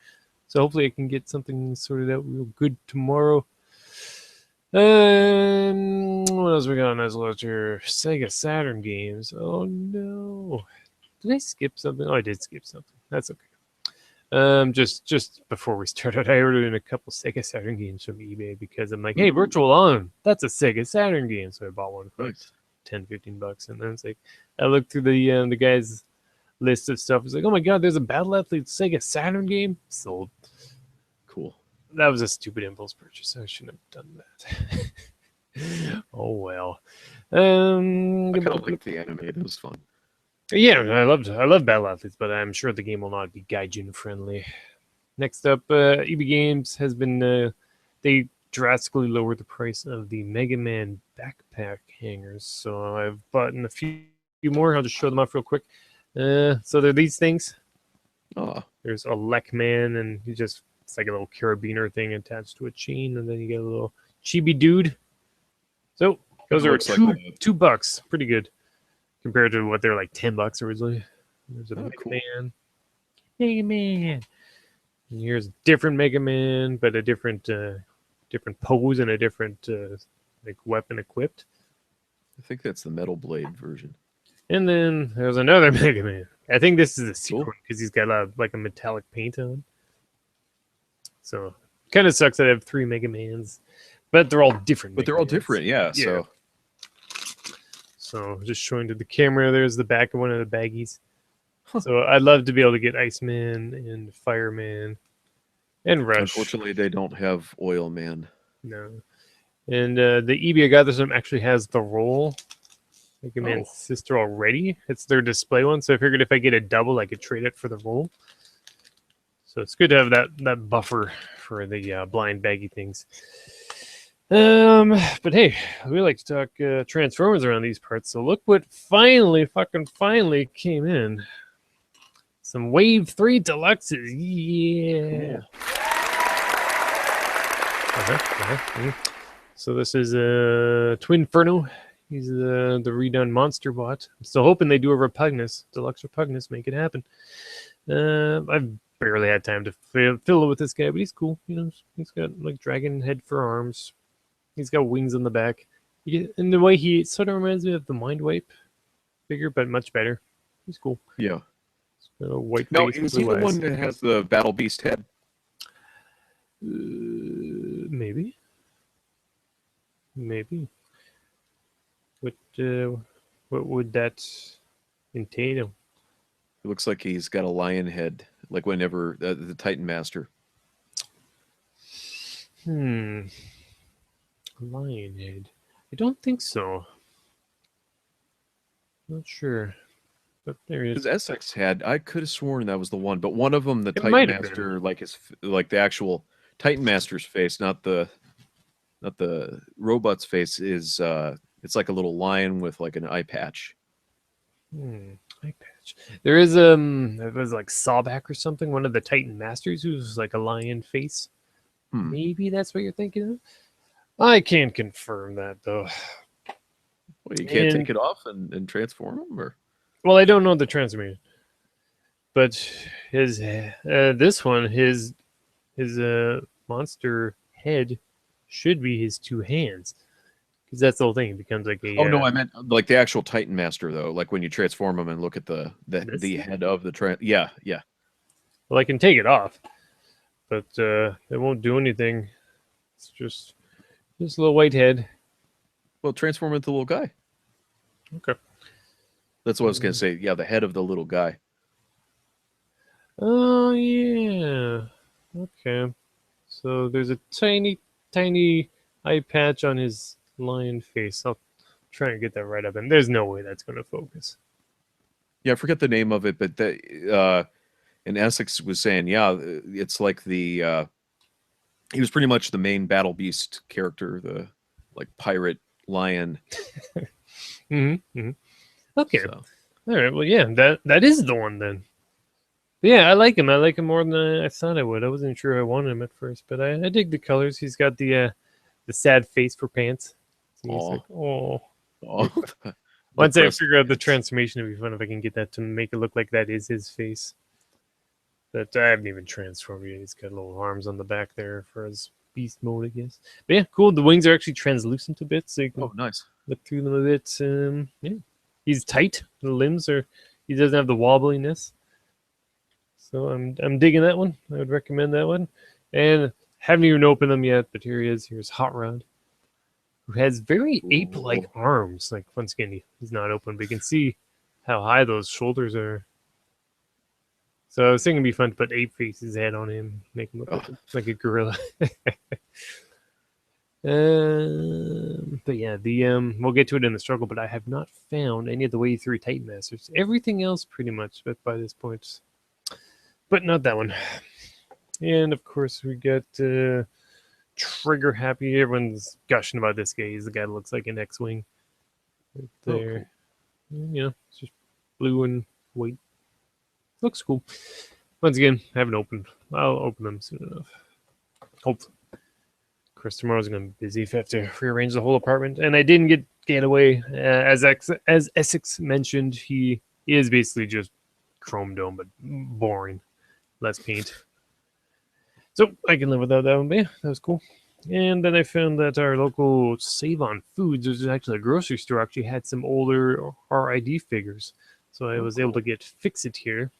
So hopefully I can get something sorted out real good tomorrow. What else we got on this list here? Sega Saturn games. Oh no. Did I skip something? Oh, I did skip something. That's okay. Just before we started, I ordered in a couple Sega Saturn games from eBay because I'm like, hey, Ooh, Virtual On, that's a Sega Saturn game. So I bought one for like nice. 10, $15, and then it's like I looked through the guy's list of stuff. It's like, oh my god, there's a Battle Athlete Sega Saturn game sold. Cool. That was a stupid impulse purchase. I shouldn't have done that. Oh well. I kind of like the anime. It was fun. Yeah, I love Battle Athletes, but I'm sure the game will not be Gaijin friendly. Next up, EB Games has been they drastically lowered the price of the Mega Man backpack hangers. So I've bought in a few more. I'll just show them off real quick. So they're these things. Oh, There's a Lek Man, and it's like a little carabiner thing attached to a chain, and then you get a little chibi dude. So those it are looks like $2, pretty good compared to what they're like $10 originally. There's a oh, Mega cool. Man. Mega Man. And here's a different Mega Man, but a different pose and a different like weapon equipped. I think that's the Metal Blade version. And then there's another Mega Man. I think this is a secret Cool. because he's got like a metallic paint on. So kind of sucks that I have three Mega Mans, but they're all different. But Mega they're all Mans. different, yeah. Yeah. So just showing to the camera, there's the back of one of the baggies. Huh. So I'd love to be able to get Iceman and Fireman and Rush. Unfortunately, they don't have Oil Man. No. And the EB I got this one actually has the roll Mega Man's sister already. It's their display one, so I figured if I get a double, I could trade it for the roll. So it's good to have that buffer for the blind baggy things. But hey, we like to talk Transformers around these parts. So look what finally came in. Some Wave 3 Deluxes. Yeah. Cool. So this is Twinferno. He's the redone monster bot. I'm still hoping they do a Repugnus, Deluxe Repugnus, make it happen. I've barely had time to fiddle with this guy, but he's cool. You know, he's got like dragon head for arms. He's got wings on the back. And the way he sort of reminds me of the Mind Wipe figure, but much better. He's cool. Yeah. Got a white No, face, is he blue the eyes. one that has the Battle Beast head? Maybe. What would that entail? It looks like he's got a lion head, like whenever the Titan Master. Lion head. I don't think so. Not sure. But there he is. Because Essex had, I could have sworn that was the one, but one of them, the It Titan might have been. Master, like the actual Titan Master's face, not the robot's face, is it's like a little lion with like an eye patch. Eye patch. There is it was like Sawback or something, one of the Titan Masters who's like a lion face. Maybe that's what you're thinking of. I can't confirm that though. Well, you can't take it off and transform him, or Well, I don't know the transformation, but his this one his monster head should be his two hands, because that's the whole thing. It becomes like a. oh no, I meant like the actual Titan Master though, like when you transform him and look at the head of the yeah. Well, I can take it off, but it won't do anything. It's just a little white head. Well, transform into the little guy. Okay. That's what I was gonna say. Yeah, the head of the little guy. Oh yeah. Okay. So there's a tiny eye patch on his lion face. I'll try and get that right up, and there's no way that's going to focus. Yeah, I forget the name of it, but and Essex was saying, yeah, it's like the he was pretty much the main Battle Beast character, the like pirate lion. Okay. So. All right. Well, yeah, that is the one then. But yeah, I like him. I like him more than I thought I would. I wasn't sure I wanted him at first, but I dig the colors. He's got the sad face for pants. So he's like, oh. Once I figure out the transformation, it'd be fun if I can get that to make it look like that is his face. But I haven't even transformed yet. He's got little arms on the back there for his beast mode, I guess. But yeah, cool. The wings are actually translucent a bit, so you can Oh, nice. look through them a bit. Yeah, he's tight. The limbs are. He doesn't have the wobbliness. So I'm digging that one. I would recommend that one. And haven't even opened them yet, but here he is. Here's Hot Rod, who has very ape-like arms. Like once again, he's not open, but you can see how high those shoulders are. So I was thinking it'd be fun to put Ape Face's head on him, make him look like a gorilla. But yeah, we'll get to it in the struggle. But I have not found any of the Wave 3 Titan Masters. Everything else, pretty much, but by this point, but not that one. And of course, we got Trigger Happy. Everyone's gushing about this guy. He's the guy that looks like an X-wing. Right there. You know, it's just blue and white. Looks cool. Once again, I haven't opened. I'll open them soon enough. Hopefully. Of course, tomorrow's going to be busy if I have to rearrange the whole apartment. And I didn't get Getaway. As Essex mentioned, he is basically just Chrome Dome, but boring. Less paint. So I can live without that one. But yeah, that was cool. And then I found that our local Save on Foods, which is actually a grocery store, actually had some older RID figures. So I was able to get Fix It here.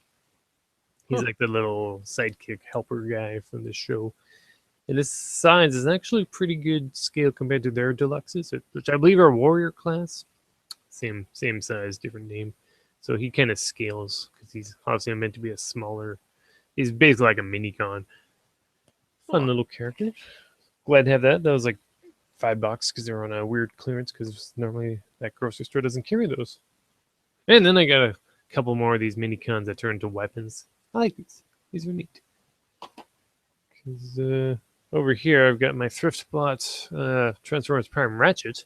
He's like the little sidekick helper guy from the show. And his size is actually pretty good scale compared to their deluxes, which I believe are warrior class. Same size, different name. So he kind of scales because he's obviously meant to be a smaller. He's basically like a mini con. Fun little character. Glad to have that. That was like $5 because they're on a weird clearance because normally that grocery store doesn't carry those. And then I got a couple more of these mini cons that turn into weapons. I like these. These are neat. Because over here I've got my thrift bought Transformers Prime Ratchet,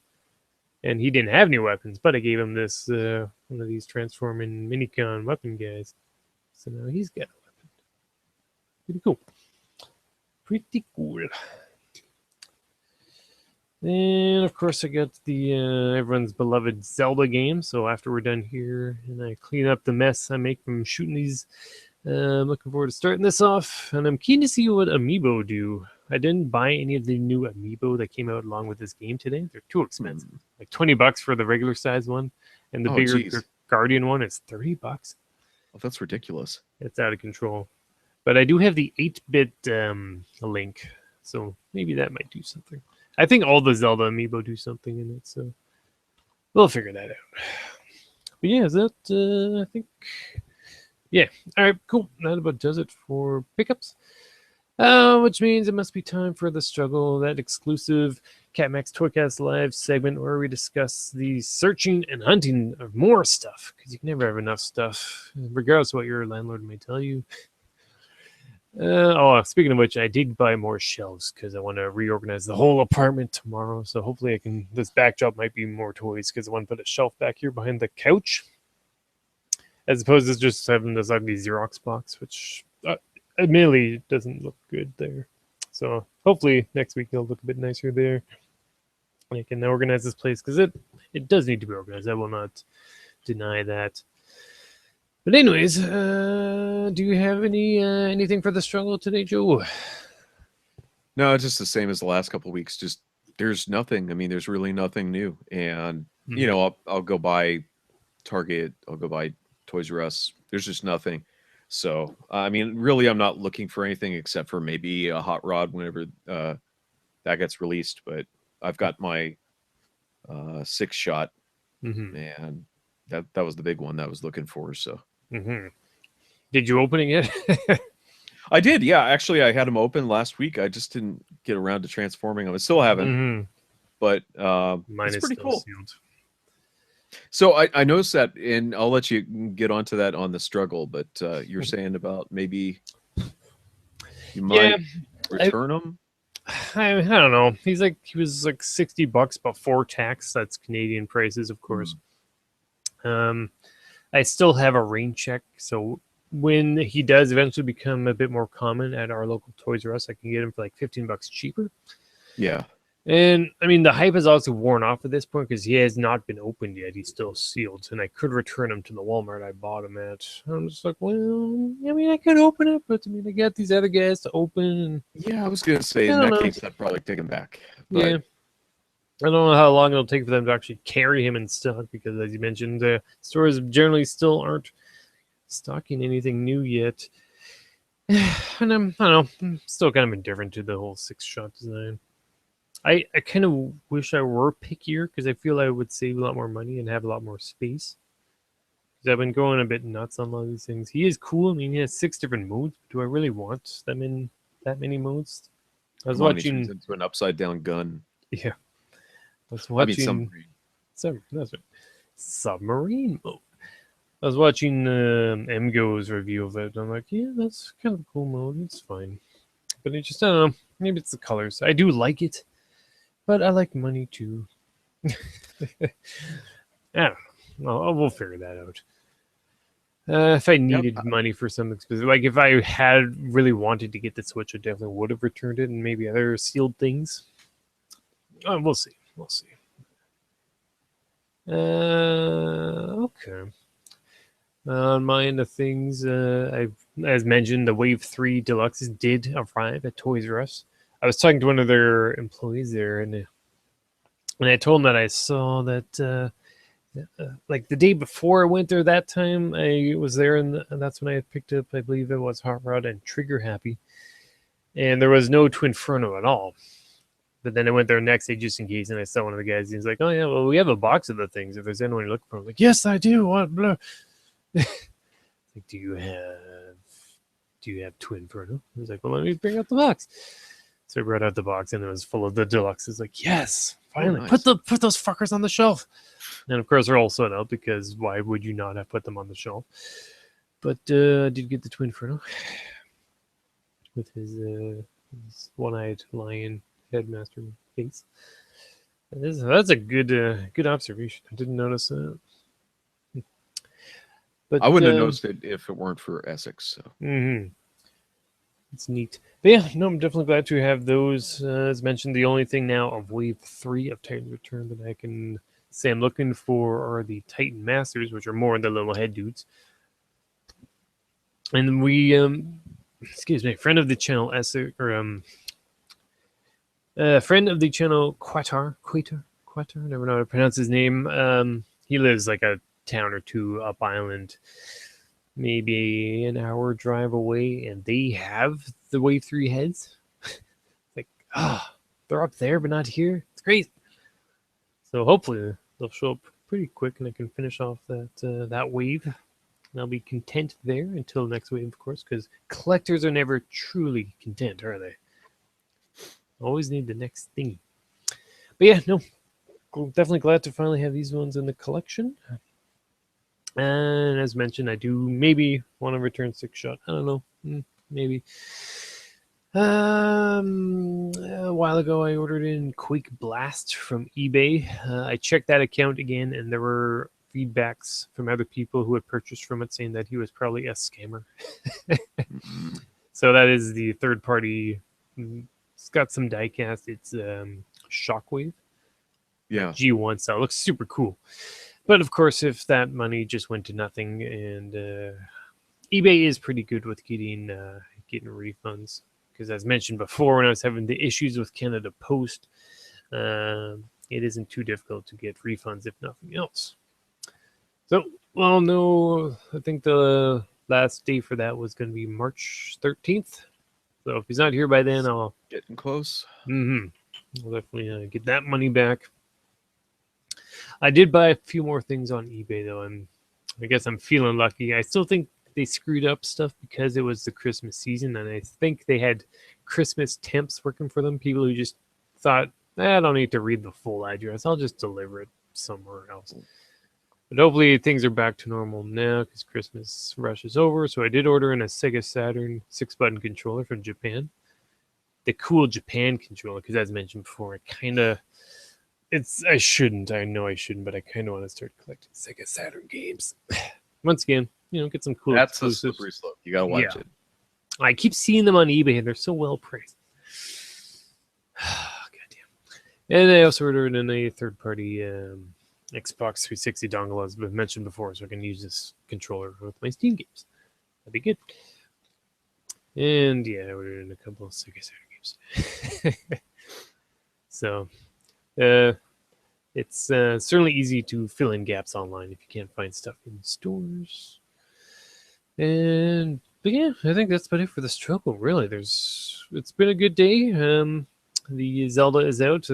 and he didn't have any weapons, but I gave him this one of these transforming minicon weapon guys. So now he's got a weapon. Pretty cool. Pretty cool. And of course I got the everyone's beloved Zelda game. So after we're done here and I clean up the mess I make from shooting these, I'm looking forward to starting this off. And I'm keen to see what Amiibo do. I didn't buy any of the new Amiibo that came out along with this game today. They're too expensive. Like $20 for the regular size one, and the bigger Guardian one is $30. Oh, that's ridiculous. It's out of control. But I do have the 8-bit link, so maybe that might do something. I think all the Zelda Amiibo do something in it, so we'll figure that out. But yeah, is that, I think, yeah. All right, cool. That about does it for pickups. Which means it must be time for the struggle, that exclusive CAPMAX TOYCAST Live segment where we discuss the searching and hunting of more stuff, because you can never have enough stuff, regardless of what your landlord may tell you. Speaking of which, I did buy more shelves because I want to reorganize the whole apartment tomorrow. So hopefully I can. This backdrop might be more toys because I want to put a shelf back here behind the couch, as opposed to just having this ugly Xerox box, which admittedly doesn't look good there. So hopefully next week it'll look a bit nicer there. I can organize this place because it does need to be organized. I will not deny that. But anyways, do you have anything for the struggle today, Joe? No, it's just the same as the last couple of weeks. Just there's nothing. I mean, there's really nothing new. And you know, I'll go buy Target. I'll go buy Toys R Us. There's just nothing. So I mean, really, I'm not looking for anything except for maybe a hot rod whenever that gets released. But I've got my 6-shot, and that was the big one that I was looking for. So. Did you open it yet? I did, yeah. Actually, I had them open last week. I just didn't get around to transforming them. I still haven't, but mine it's pretty cool. Sealed. So I noticed that, and I'll let you get onto that on the struggle. But you're saying about maybe you might return them. I don't know. He was like $60 before tax. That's Canadian prices, of course. I still have a rain check, so when he does eventually become a bit more common at our local Toys R Us, I can get him for like $15 cheaper. Yeah. And I mean, the hype has also worn off at this point because he has not been opened yet. He's still sealed, and I could return him to the Walmart I bought him at. I'm just like, well, I mean, I could open it, but I mean, I got these other guys to open. And Yeah, I was gonna say I in don't that know. case I'd probably take him back. Yeah, But I don't know how long it'll take for them to actually carry him in stock because, as you mentioned, the stores generally still aren't stocking anything new yet. And I don't know, I'm still kind of indifferent to the whole 6-shot design. I kind of wish I were pickier because I feel I would save a lot more money and have a lot more space. Because I've been going a bit nuts on a lot of these things. He is cool. I mean, he has 6 different modes. Do I really want them in that many modes? I was come on, he turns watching. into an upside down gun. Yeah, I was I mean watching. submarine. That's right. Submarine mode. I was watching MGO's review of it. And I'm like, yeah, that's kind of a cool mode. It's fine. But it just, I don't know. Maybe it's the colors. I do like it, but I like money too. I don't know. We'll figure that out. If I Yep. needed money for something specific, like if I had really wanted to get the Switch, I definitely would have returned it and maybe other sealed things. We'll see. We'll see. Okay. On my end of things, as mentioned, the Wave 3 Deluxes did arrive at Toys R Us. I was talking to one of their employees there, and I told him that I saw that, like the day before I went there that time, I was there, and that's when I had picked up, I believe it was Hot Rod and Trigger Happy. And there was no Twinferno at all. But then I went there next day just in case, and I saw one of the guys. He's like, "Oh yeah, well we have a box of the things. If there's anyone you're looking for," I'm like, "Yes, I do." What? Blah. Like, do you have Twinferno? He was like, "Well, let me bring out the box." So I brought out the box, and it was full of the deluxes. Like, yes, finally, nice. put those fuckers on the shelf. And of course, they're all sold out because why would you not have put them on the shelf? But I did get the Twinferno with his one-eyed lion headmaster face. That's a good observation. I didn't notice that. But I wouldn't have noticed it if it weren't for Essex. So. It's neat. But yeah, no, I'm definitely glad to have those. As mentioned, the only thing now of Wave 3 of Titan Return that I can say I'm looking for are the Titan Masters, which are more the little head dudes. And we, excuse me, friend of the channel, Essex, or friend of the channel, Quatar, never know how to pronounce his name. He lives like a town or two up island, maybe an hour drive away, and they have the Wave 3 heads. Like, they're up there, but not here. It's great. So hopefully they'll show up pretty quick, and I can finish off that wave. And I'll be content there until next wave, of course, because collectors are never truly content, are they? Always need the next thing. But yeah, no, definitely glad to finally have these ones in the collection. And as mentioned, I do maybe want to return 6-shot. I don't know, maybe. A while ago, I ordered in Quake Blast from eBay. I checked that account again, and there were feedbacks from other people who had purchased from it saying that he was probably a scammer. So that is the third party. It's got some diecast. It's Shockwave. Yeah. G1 style. It looks super cool. But of course, if that money just went to nothing, and eBay is pretty good with getting refunds, because as mentioned before, when I was having the issues with Canada Post, it isn't too difficult to get refunds if nothing else. So, well, no, I think the last day for that was going to be March 13th. So if he's not here by then, I'll getting close. I'll definitely get that money back. I did buy a few more things on eBay though, and I guess I'm feeling lucky. I still think they screwed up stuff because it was the Christmas season, and I think they had Christmas temps working for them. People who just thought, I don't need to read the full address. I'll just deliver it somewhere else. But hopefully things are back to normal now because Christmas rush is over. So I did order in a Sega Saturn 6-button controller from Japan. The cool Japan controller, because as mentioned before, I shouldn't, but I kind of want to start collecting Sega Saturn games. Once again, get some cool That's exclusives. a slippery slope. You gotta watch it. I keep seeing them on eBay, and they're so well priced. Goddamn. And I also ordered in a third-party Xbox 360 dongle, as I've mentioned before, so I can use this controller with my Steam games. That'd be good. And yeah, I ordered in a couple of Sega Saturn games. So it's certainly easy to fill in gaps online if you can't find stuff in stores. But yeah, I think that's about it for the struggle. Really, it's been a good day. The Zelda is out.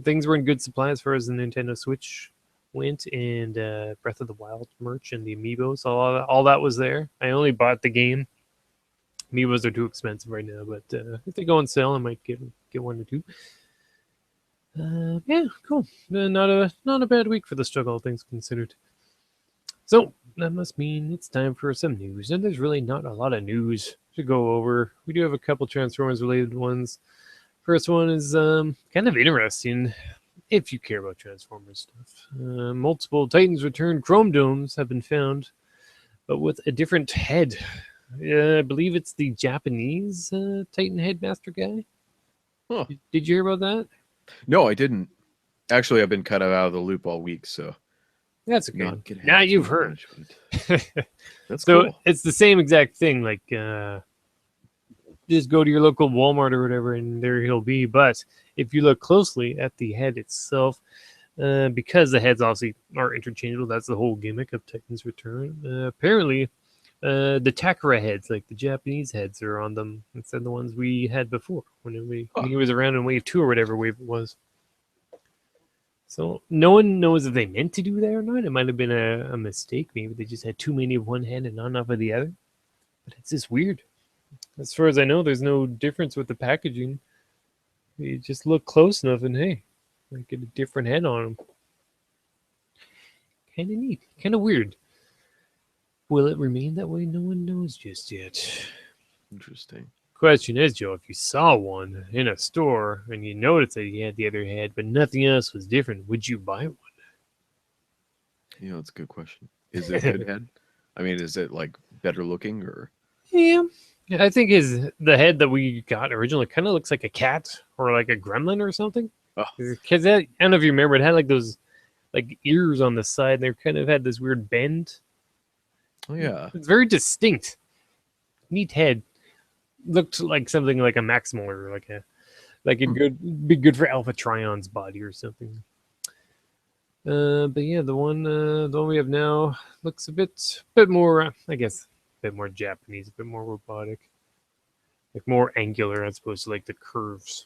Things were in good supply as far as the Nintendo Switch went, and Breath of the Wild merch and the amiibos. All that was there. I only bought the game. Amiibos are too expensive right now, but if they go on sale, I might get one or two. Yeah, cool. Not a bad week for the struggle, all things considered. So that must mean it's time for some news, and there's really not a lot of news to go over. We do have a couple Transformers related ones. First one is kind of interesting if you care about Transformers stuff. Multiple Titans Return Chrome Domes have been found, but with a different head. I believe it's the Japanese Titan Headmaster guy. Huh. Did you hear about that? No, I didn't. Actually, I've been kind of out of the loop all week, so That's okay. not gonna Now have you've too heard. much, but that's So cool. it's the same exact thing. Like just go to your local Walmart or whatever, and there he'll be. But if you look closely at the head itself, because the heads obviously are interchangeable, that's the whole gimmick of Titan's Return. Apparently, the Takara heads, like the Japanese heads, are on them instead of the ones we had before when he was around in Wave 2 or whatever wave it was. So no one knows if they meant to do that or not. It might have been a mistake. Maybe they just had too many of one head and not enough of the other. But it's just weird. As far as I know, there's no difference with the packaging. You just look close enough and hey, like get a different head on them. Kind of neat. Kind of weird. Will it remain that way? No one knows just yet. Interesting. Question is, Joe, if you saw one in a store and you noticed that he had the other head, but nothing else was different, would you buy one? You know, it's a good question. Is it a good head? I mean, is it like better looking or? Yeah. I think the head that we got originally kind of looks like a cat or like a gremlin or something. Oh, Because I don't know if you remember, it had like those like ears on the side. They kind of had this weird bend. oh yeah. It's very distinct. Neat head. Looked like something like a Maximal or like a be good for Alpha Trion's body or something. But yeah, the one we have now looks a bit more, I guess, a bit more Japanese, a bit more robotic, like more angular as opposed to like the curves.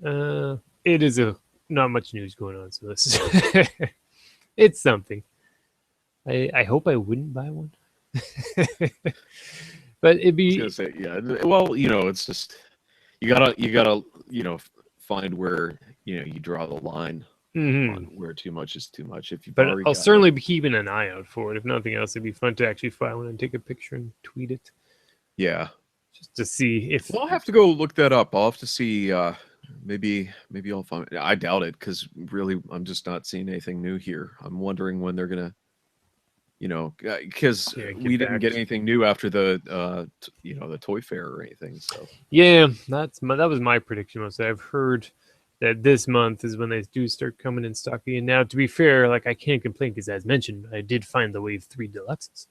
It is not much news going on, so this is it's something. I hope I wouldn't buy one, but it'd I be was gonna say, yeah. Well, you know, it's just you gotta find where you draw the line on where too much is too much. If you've But already I'll got certainly be keeping an eye out for it. If nothing else, it'd be fun to actually file one and take a picture and tweet it, yeah. just to see if. Well, I'll have to go look that up. I'll have to see. Maybe I'll find. I doubt it because really, I'm just not seeing anything new here. I'm wondering when they're gonna, because Yeah, get we didn't back get to- anything new after the the toy fair or anything. So Yeah, that was my prediction. Mostly, I've heard that this month is when they do start coming in stock again. Now, to be fair, like I can't complain because, as mentioned, I did find the Wave 3 Deluxes.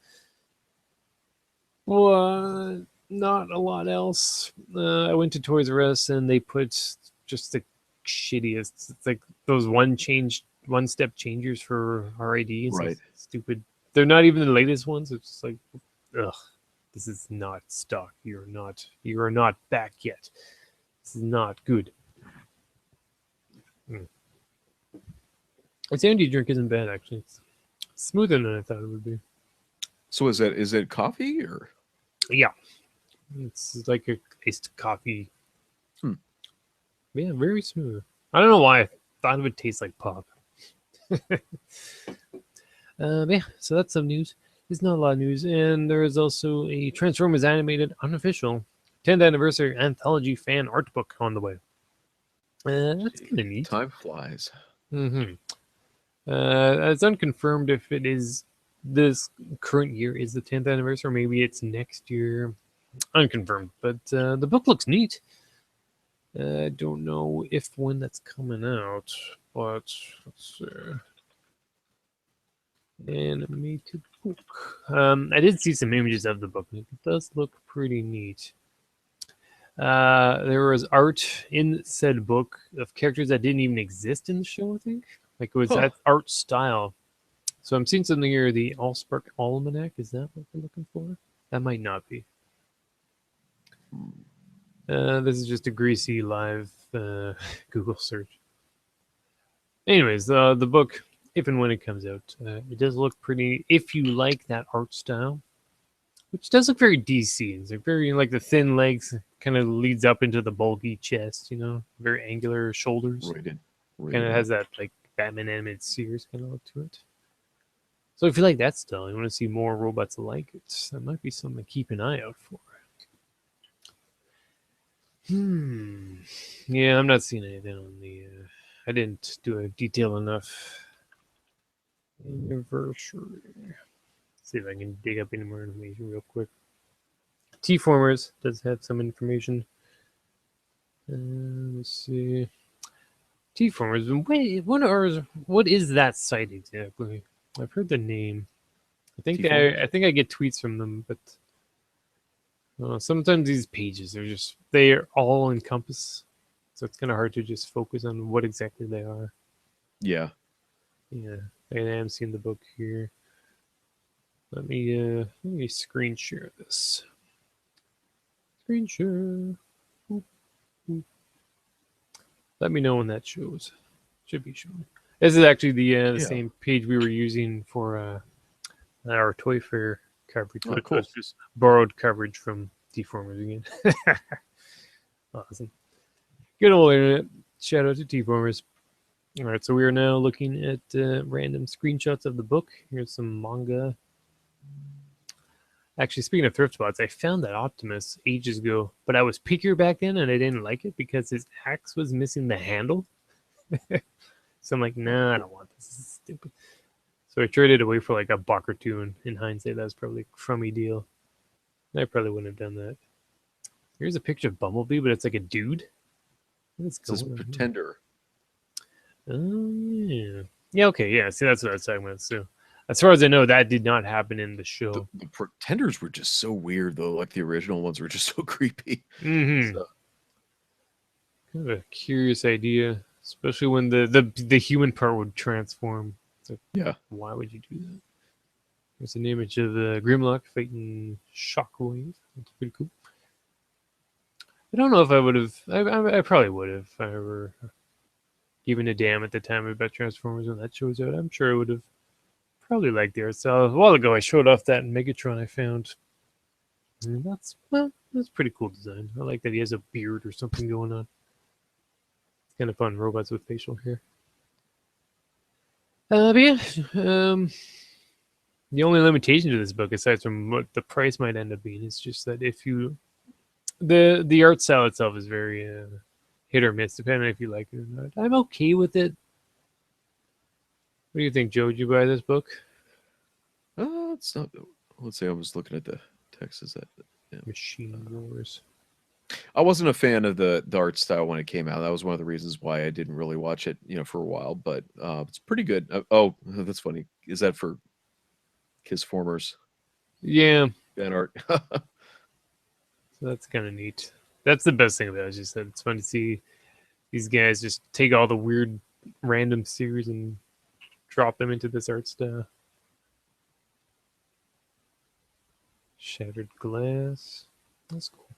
Well, not a lot else. I went to Toys R Us and they put just the shittiest. It's like those one step changers for RID. So right. stupid. They're not even the latest ones. It's just like, ugh, this is not stock. You are not back yet. This is not good. Its energy drink isn't bad actually. It's smoother than I thought it would be. So is it coffee or? Yeah, it's like a iced coffee. Hmm. Yeah, very smooth. I don't know why I thought it would taste like pop. Yeah, so that's some news. There's not a lot of news, and there is also a Transformers animated unofficial 10th anniversary anthology fan art book on the way. That's kind of neat. Time flies. Mm-hmm. It's unconfirmed if it is this current year is the 10th anniversary, or maybe it's next year. Unconfirmed, but the book looks neat. I don't know if when that's coming out, but let's see. Animated book. I did see some images of the book. It does look pretty neat. There was art in said book of characters that didn't even exist in the show. I think like it was Huh. that art style. So I'm seeing something here. The Allspark Almanac. Is that what we're looking for? That might not be. This is just a greasy live Google search. Anyways, the book, if and when it comes out, it does look pretty. If you like that art style, which does look very DC, it's like very like the thin legs kind of leads up into the bulgy chest, very angular shoulders. Right in. Right Kind of in. has that like Batman animated series kind of look to it. So if you like that style, you want to see more robots like it, that might be something to keep an eye out for. Yeah, I'm not seeing anything on the. I didn't do a detail enough. Anniversary. See if I can dig up any more information real quick. T-Formers does have some information. Let's see. T-Formers. Wait, what is that site exactly? I've heard the name. T-Formers? I think I get tweets from them, but sometimes these pages they're all encompass, so it's kind of hard to just focus on what exactly they are. Yeah. Yeah, I am seeing the book here. Let me screen share this. Screen share. Boop, boop. Let me know when that shows. Should be showing. This is actually the Yeah. same page we were using for our Toy Fair coverage. Oh, Which cool. was just borrowed coverage from T-Formers again. Awesome. Good old internet. Shout out to T-Formers. All right, so we are now looking at random screenshots of the book. Here's some manga. Actually, speaking of thrift spots, I found that Optimus ages ago, but I was pickier back then and I didn't like it because his axe was missing the handle. So I'm like, nah, I don't want this. This is stupid. So I traded away for like a buck or two, and in hindsight, that was probably a crummy deal. I probably wouldn't have done that. Here's a picture of Bumblebee, but it's like a dude. What's It says going on here? Pretender. Oh, yeah. Yeah, okay, yeah. See, that's what I was talking about. So, as far as I know, that did not happen in the show. The Pretenders were just so weird, though. Like the original ones were just so creepy. Mm-hmm. So, Kind of a curious idea, especially when the human part would transform. Like, yeah. why would you do that? There's an image of Grimlock fighting Shockwave. That's pretty cool. I don't know if I would have. I probably would have if I ever given a damn at the time about Transformers when that shows out. I'm sure I would have probably liked the art style. A while ago, I showed off that Megatron I found. And that's pretty cool design. I like that he has a beard or something going on. It's kind of fun. Robots with facial hair. But yeah, the only limitation to this book, aside from what the price might end up being, is just that if you the art style itself is very hit or miss, depending on if you like it or not. I'm okay with it. What do you think, Joe? Did you buy this book? It's not. Let's say I was looking at the text. Is that? Yeah. Machine Wars. I wasn't a fan of the art style when it came out. That was one of the reasons why I didn't really watch it, for a while. But it's pretty good. That's funny. Is that for Kiss Formers Yeah, fan art? so that's kind of neat. That's the best thing about it. Is just that it's fun to see these guys just take all the weird, random series and drop them into this art style. Shattered glass. That's cool.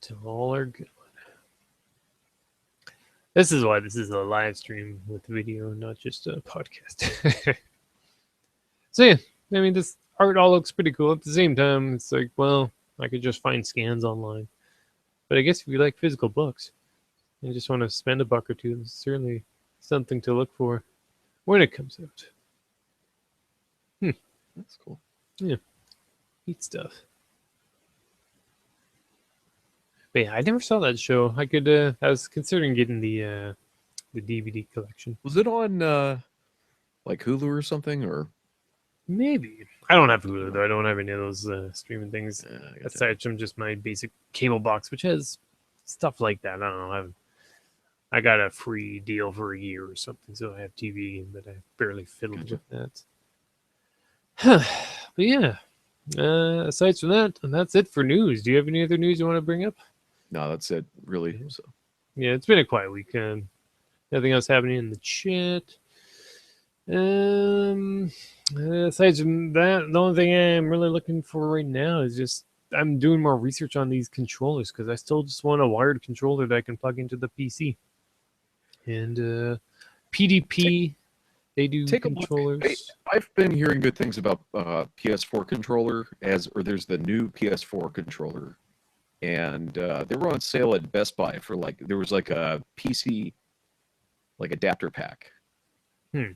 Till all are good. This is why this is a live stream with video, not just a podcast. So yeah, I mean, this art all looks pretty cool. At the same time, it's like, well, I could just find scans online. But I guess if you like physical books, and you just want to spend a buck or two, it's certainly something to look for when it comes out. That's cool. Yeah, neat stuff. But yeah, I never saw that show. I could. I was considering getting the DVD collection. Was it on like Hulu or something? Or Maybe. I don't have Hulu though. I don't have any of those streaming things I got aside from just my basic cable box, which has stuff like that. I don't know. I got a free deal for a year or something, so I have TV, but I barely fiddled Gotcha. with that. But yeah, aside from that, and that's it for news. Do you have any other news you want to bring up? No, that's it, really. So Yeah, it's been a quiet week. Nothing else happening in the chat. Um, aside from that, the only thing I'm really looking for right now is just I'm doing more research on these controllers because I still just want a wired controller that I can plug into the PC. And take PDP, they do take a look. controllers. I've been hearing good things about PS4 controller or there's the new PS4 controller, and they were on sale at Best Buy for like there was like a PC like adapter pack, Hmm.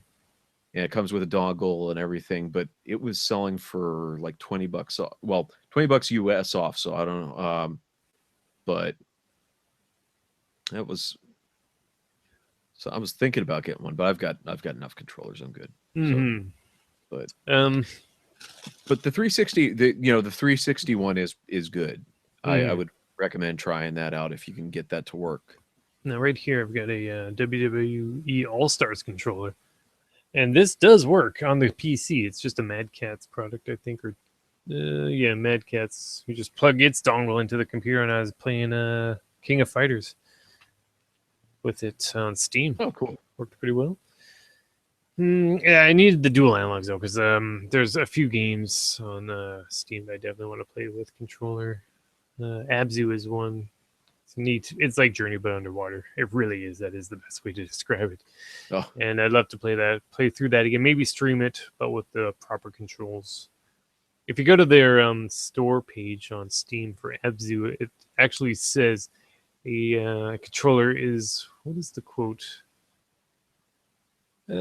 and it comes with a dongle and everything, but it was selling for like $20 off. Well, $20 US off. So I don't know. But that was so I was thinking about getting one, but I've got enough controllers. I'm good. So, Hmm. but Um. the 360, the 360 one is good. I would recommend trying that out if you can get that to work. Now right here, I've got a WWE All Stars controller, and this does work on the PC. It's just a Mad Catz product, I think, or yeah, Mad Catz. You just plug its dongle into the computer, and I was playing King of Fighters with it on Steam. Oh, cool. Worked pretty well. Yeah, I needed the dual analogs though, because there's a few games on Steam that I definitely want to play with controller. Abzu is one. It's neat. It's like Journey but underwater. It really is. That is the best way to describe it. Oh, And I'd love to play through that again. Maybe stream it, but with the proper controls. If you go to their store page on Steam for Abzu, it actually says a controller is, what is the quote? They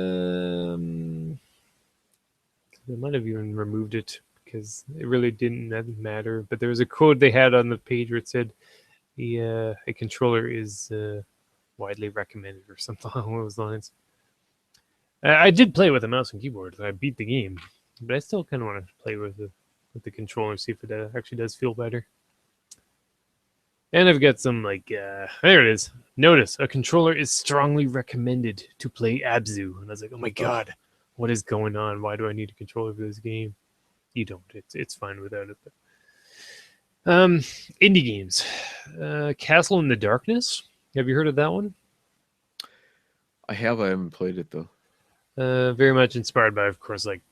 might have even removed it because it really didn't matter. But there was a quote they had on the page where it said a controller is widely recommended or something along those lines. I did play with a mouse and keyboard. I beat the game, but I still kind of want to play with the controller, see if it actually does feel better. And I've got some there it is. Notice a controller is strongly recommended to play Abzu, and I was like, oh my god, what is going on? Why do I need a controller for this game? You don't. It's fine without it. But, indie games. Castle in the Darkness. Have you heard of that one? I haven't played it though. Very much inspired by, of course, like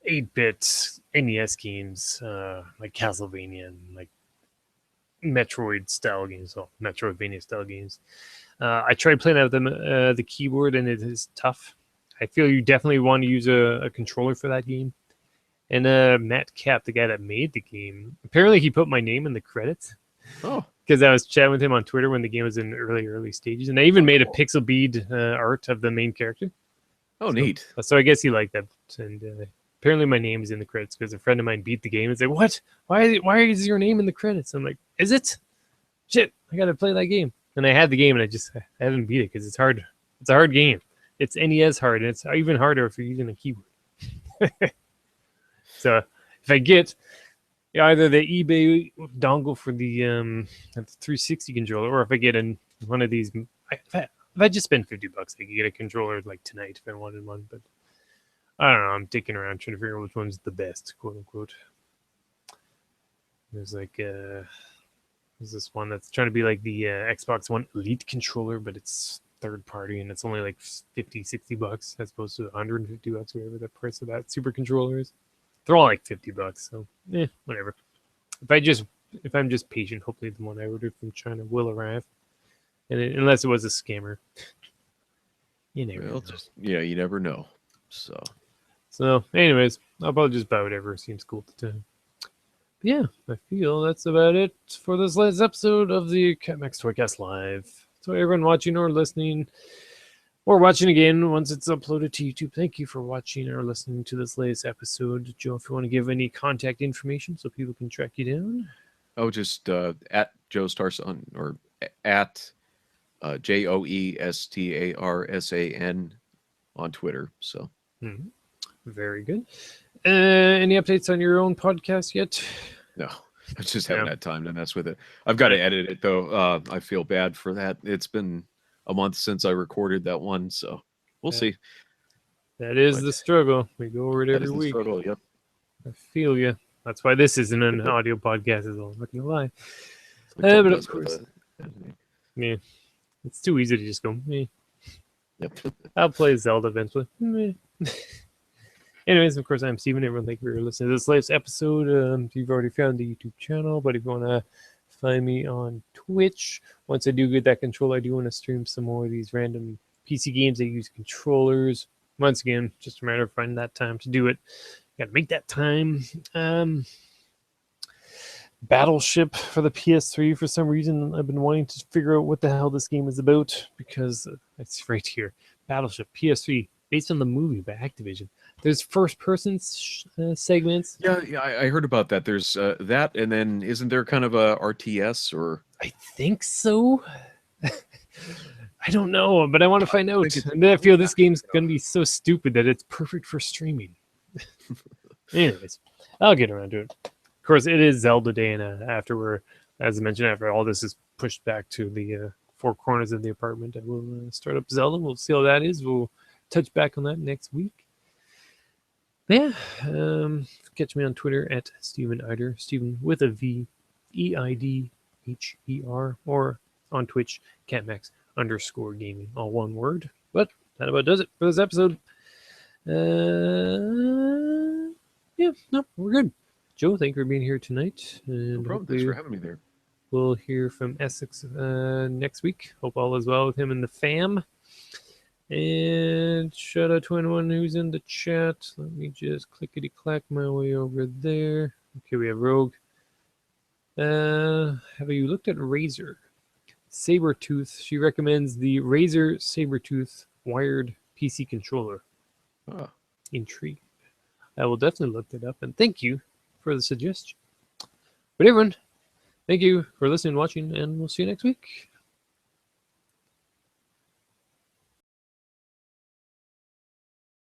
8-bit NES games, like Castlevania and like Metroid style games, well, Metroidvania style games. I tried playing out with the keyboard, and it is tough. I feel you definitely want to use a controller for that game. And Matt Cap, the guy that made the game, apparently he put my name in the credits Oh, because I was chatting with him on Twitter when the game was in early stages, and I even made a pixel bead art of the main character. neat. So I guess he liked that, and apparently my name is in the credits because a friend of mine beat the game and said, "What? Why is your name in the credits?" I'm like, "Is it? Shit! I gotta play that game." And I had the game, and I haven't beat it because it's hard. It's a hard game. It's NES hard, and it's even harder if you're using a keyboard. So if I get either the eBay dongle for the 360 controller, or if I get one of these, if I just spend $50, I could get a controller like tonight if I wanted one. But I don't know. I'm dicking around trying to figure out which one's the best, quote unquote. There's there's this one that's trying to be like the Xbox One Elite controller, but it's third party and it's only like $50-$60 as opposed to $150, whatever the price of that super controller is. They're all like $50, so whatever. If I'm just patient, hopefully the one I ordered from China will arrive, and unless it was a scammer, you never know. You never know. So, anyways, I'll probably just buy whatever seems cool at the time. But yeah, I feel that's about it for this last episode of the CAPMAX TOYCAST Live. So everyone watching or listening, or watching again once it's uploaded to YouTube, thank you for watching or listening to this latest episode. Joe, if you want to give any contact information so people can track you down. Oh, just at Joe Starson or at JoeStarsan on Twitter. So Very good. Any updates on your own podcast yet? No, I just haven't Yeah. had time to mess with it. I've got to edit it though. I feel bad for that. It's been a month since I recorded that one, so we'll Yeah. see. That is But the struggle. We go over it that every is the week. struggle. Yep. I feel you. That's why this isn't an audio podcast, is all. I'm not gonna lie. That's what Joel But of does with course, editing. yeah, it's too easy to just go. Meh. Yep. I'll play Zelda eventually. Meh. Anyways, of course, I'm Steven. Everyone, thank you for listening to this latest episode. If you've already found the YouTube channel, but if you want to find me on Twitch, once I do get that control, I do want to stream some more of these random PC games that use controllers. Once again, just a matter of finding that time to do it. Got to make that time. Battleship for the PS3. For some reason, I've been wanting to figure out what the hell this game is about because it's right here. Battleship PS3, based on the movie by Activision. There's first-person segments. Yeah, I heard about that. There's that, and then isn't there kind of a RTS or? I think so. I don't know, but I want to find out. think it's- And then I feel this game's going to be so stupid that it's perfect for streaming. Anyways, I'll get around to it. Of course, it is Zelda Day, and after we're, as I mentioned, after all this is pushed back to the four corners of the apartment, I will start up Zelda. We'll see how that is. We'll touch back on that next week. Yeah, catch me on Twitter at Steven Eider, Steven with a V, EIDHER, or on Twitch, CAPMAX_gaming, all one word. But that about does it for this episode. Yeah, no, we're good. Joe, thank you for being here tonight. And No problem. Thanks for having me there. we'll hear from Essex next week. Hope all is well with him and the fam. And shout out to anyone who's in the chat. Let me just clickety clack my way over there. Okay, we have Rogue. Have you looked at Razer Sabertooth? She recommends the Razer Sabertooth wired PC controller. Ah. Intrigued. I will definitely look that up, and thank you for the suggestion. But everyone, thank you for listening and watching, and we'll see you next week.